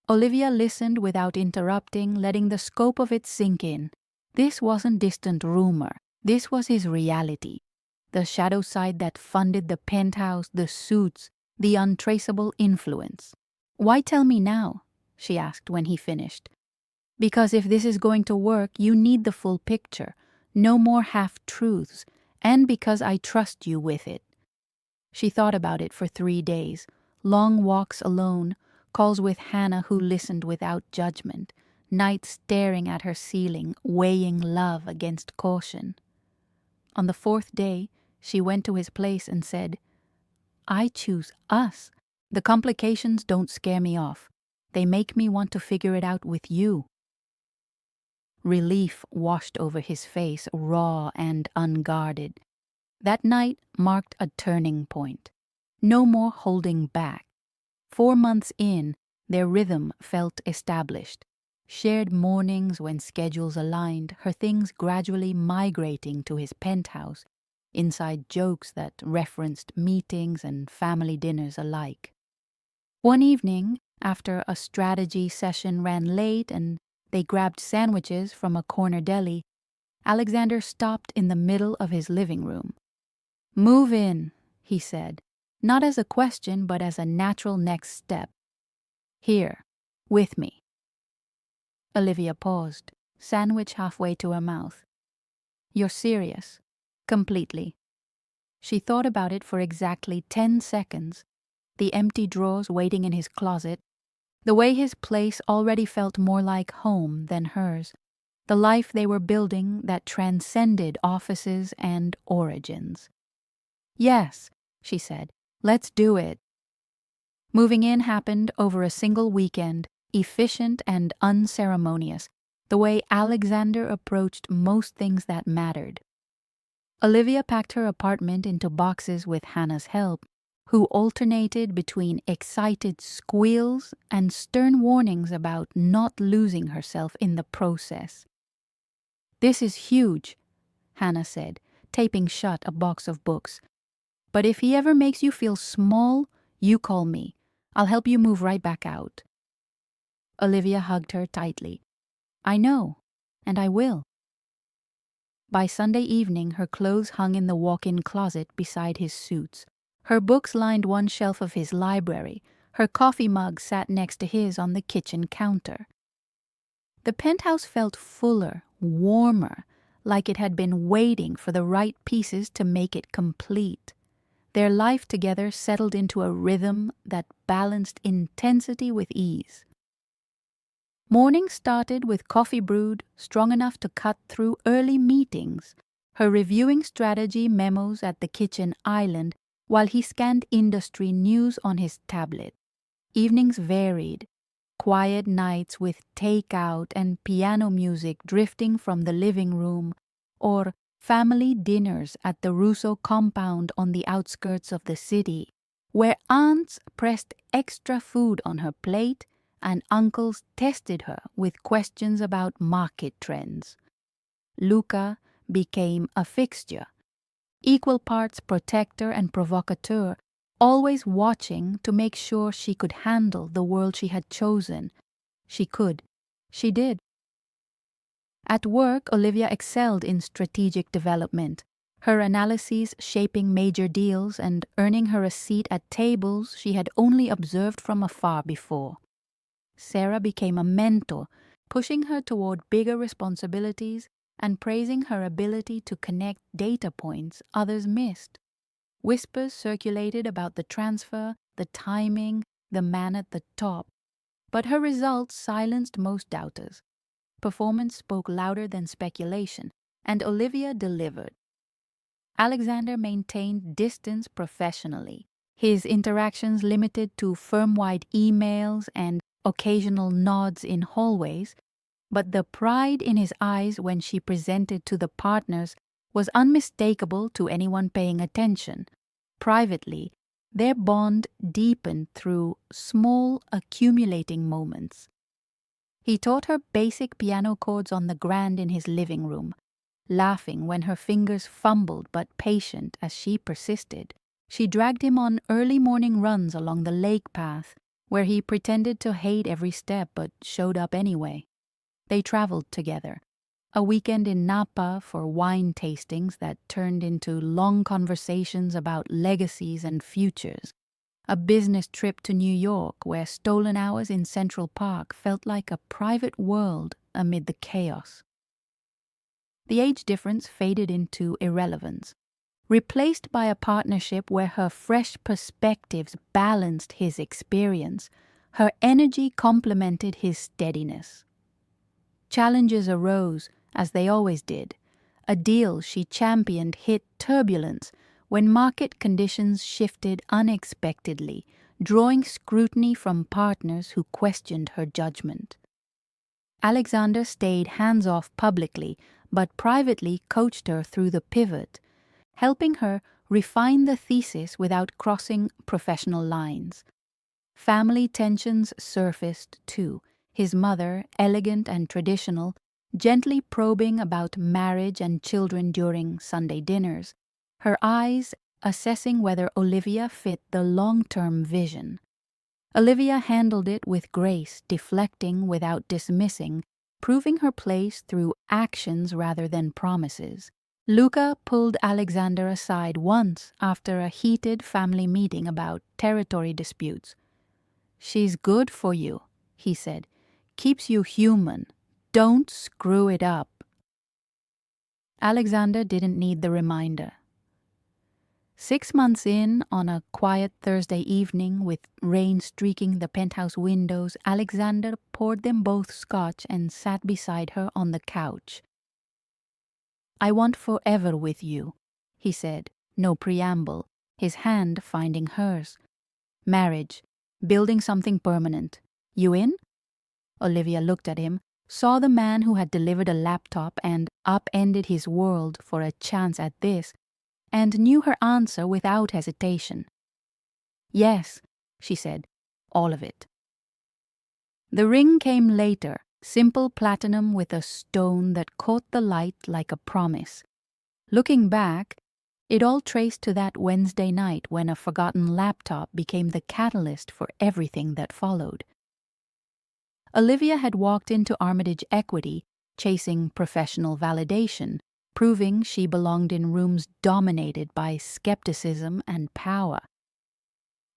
[SPEAKER 1] Olivia listened without interrupting, letting the scope of it sink in. This wasn't distant rumor. This was his reality. The shadow side that funded the penthouse, the suits, the untraceable influence. "Why tell me now?" she asked when he finished. "Because if this is going to work, you need the full picture. No more half-truths. And because I trust you with it." She thought about it for 3 days. Long walks alone, calls with Hannah who listened without judgment, nights staring at her ceiling, weighing love against caution. On the 4th day, she went to his place and said, "I choose us. The complications don't scare me off. They make me want to figure it out with you." Relief washed over his face, raw and unguarded. That night marked a turning point. No more holding back. 4 months in, Their rhythm felt established. Shared mornings when schedules aligned, her things gradually migrating to his penthouse, inside jokes that referenced meetings and family dinners alike. One evening, after a strategy session ran late and they grabbed sandwiches from a corner deli, Alexander stopped in the middle of his living room. "Move in," he said, not as a question but as a natural next step. "Here, with me." Olivia paused, sandwich halfway to her mouth. "You're serious?" "Completely." She thought about it for exactly 10 seconds, the empty drawers waiting in his closet, the way his place already felt more like home than hers, the life they were building that transcended offices and origins. "Yes," she said, "let's do it." Moving in happened over a single weekend, efficient and unceremonious, the way Alexander approached most things that mattered. Olivia packed her apartment into boxes with Hannah's help, who alternated between excited squeals and stern warnings about not losing herself in the process. "This is huge," Hannah said, taping shut a box of books. "But if he ever makes you feel small, you call me. I'll help you move right back out." Olivia hugged her tightly. "I know, and I will." By Sunday evening, her clothes hung in the walk-in closet beside his suits. Her books lined one shelf of his library. Her coffee mug sat next to his on the kitchen counter. The penthouse felt fuller, warmer, like it had been waiting for the right pieces to make it complete. Their life together settled into a rhythm that balanced intensity with ease. Morning started with coffee brewed strong enough to cut through early meetings, her reviewing strategy memos at the kitchen island while he scanned industry news on his tablet. Evenings varied, quiet nights with takeout and piano music drifting from the living room, or family dinners at the Russo compound on the outskirts of the city, where aunts pressed extra food on her plate and uncles tested her with questions about market trends. Luca became a fixture, equal parts protector and provocateur, always watching to make sure she could handle the world she had chosen. She could. She did. At work, Olivia excelled in strategic development, her analyses shaping major deals and earning her a seat at tables she had only observed from afar before. Sarah became a mentor, pushing her toward bigger responsibilities and praising her ability to connect data points others missed. Whispers circulated about the transfer, the timing, the man at the top, but her results silenced most doubters. Performance spoke louder than speculation, and Olivia delivered. Alexander maintained distance professionally, his interactions limited to firm-wide emails and occasional nods in hallways, but the pride in his eyes when she presented to the partners was unmistakable to anyone paying attention. Privately, their bond deepened through small, accumulating moments. He taught her basic piano chords on the grand in his living room, laughing when her fingers fumbled but patient as she persisted. She dragged him on early morning runs along the lake path, where he pretended to hate every step but showed up anyway. They traveled together, a weekend in Napa for wine tastings that turned into long conversations about legacies and futures, a business trip to New York where stolen hours in Central Park felt like a private world amid the chaos. The age difference faded into irrelevance, replaced by a partnership where her fresh perspectives balanced his experience, her energy complemented his steadiness. Challenges arose, as they always did. A deal she championed hit turbulence when market conditions shifted unexpectedly, drawing scrutiny from partners who questioned her judgment. Alexander stayed hands-off publicly, but privately coached her through the pivot, helping her refine the thesis without crossing professional lines. Family tensions surfaced too, his mother, elegant and traditional, gently probing about marriage and children during Sunday dinners, her eyes assessing whether Olivia fit the long-term vision. Olivia handled it with grace, deflecting without dismissing, proving her place through actions rather than promises. Luca pulled Alexander aside once after a heated family meeting about territory disputes. "She's good for you," he said. "Keeps you human. Don't screw it up." Alexander didn't need the reminder. 6 months in, on a quiet Thursday evening with rain streaking the penthouse windows, Alexander poured them both scotch and sat beside her on the couch. "I want forever with you," he said, no preamble, his hand finding hers. "Marriage, building something permanent. You in?" Olivia looked at him, saw the man who had delivered a laptop and upended his world for a chance at this, and knew her answer without hesitation. "Yes," she said, "all of it." The ring came later, simple platinum with a stone that caught the light like a promise. Looking back, it all traced to that Wednesday night when a forgotten laptop became the catalyst for everything that followed. Olivia had walked into Armitage Equity, chasing professional validation, proving she belonged in rooms dominated by skepticism and power.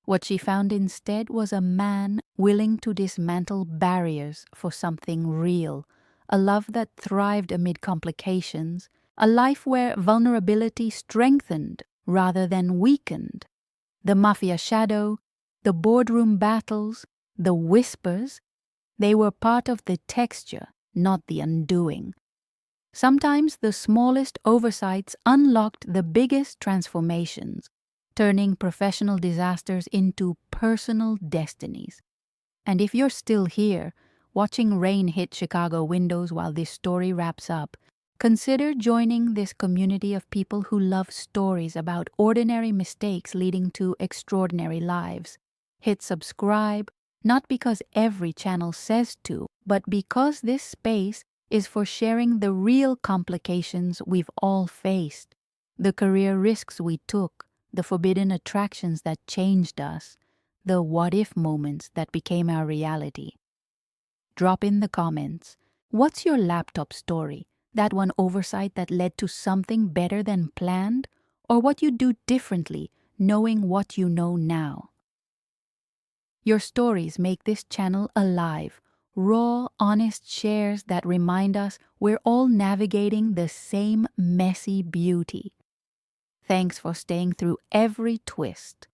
[SPEAKER 1] What she found instead was a man willing to dismantle barriers for something real, a love that thrived amid complications, a life where vulnerability strengthened rather than weakened. The Mafia shadow, the boardroom battles, the whispers, they were part of the texture, not the undoing. Sometimes the smallest oversights unlocked the biggest transformations, turning professional disasters into personal destinies. And if you're still here, watching rain hit Chicago windows while this story wraps up, consider joining this community of people who love stories about ordinary mistakes leading to extraordinary lives. Hit subscribe, not because every channel says to, but because this space is for sharing the real complications we've all faced, the career risks we took, the forbidden attractions that changed us, the what-if moments that became our reality. Drop in the comments. What's your laptop story? That one oversight that led to something better than planned? Or what you do differently, knowing what you know now? Your stories make this channel alive. Raw, honest shares that remind us we're all navigating the same messy beauty. Thanks for staying through every twist.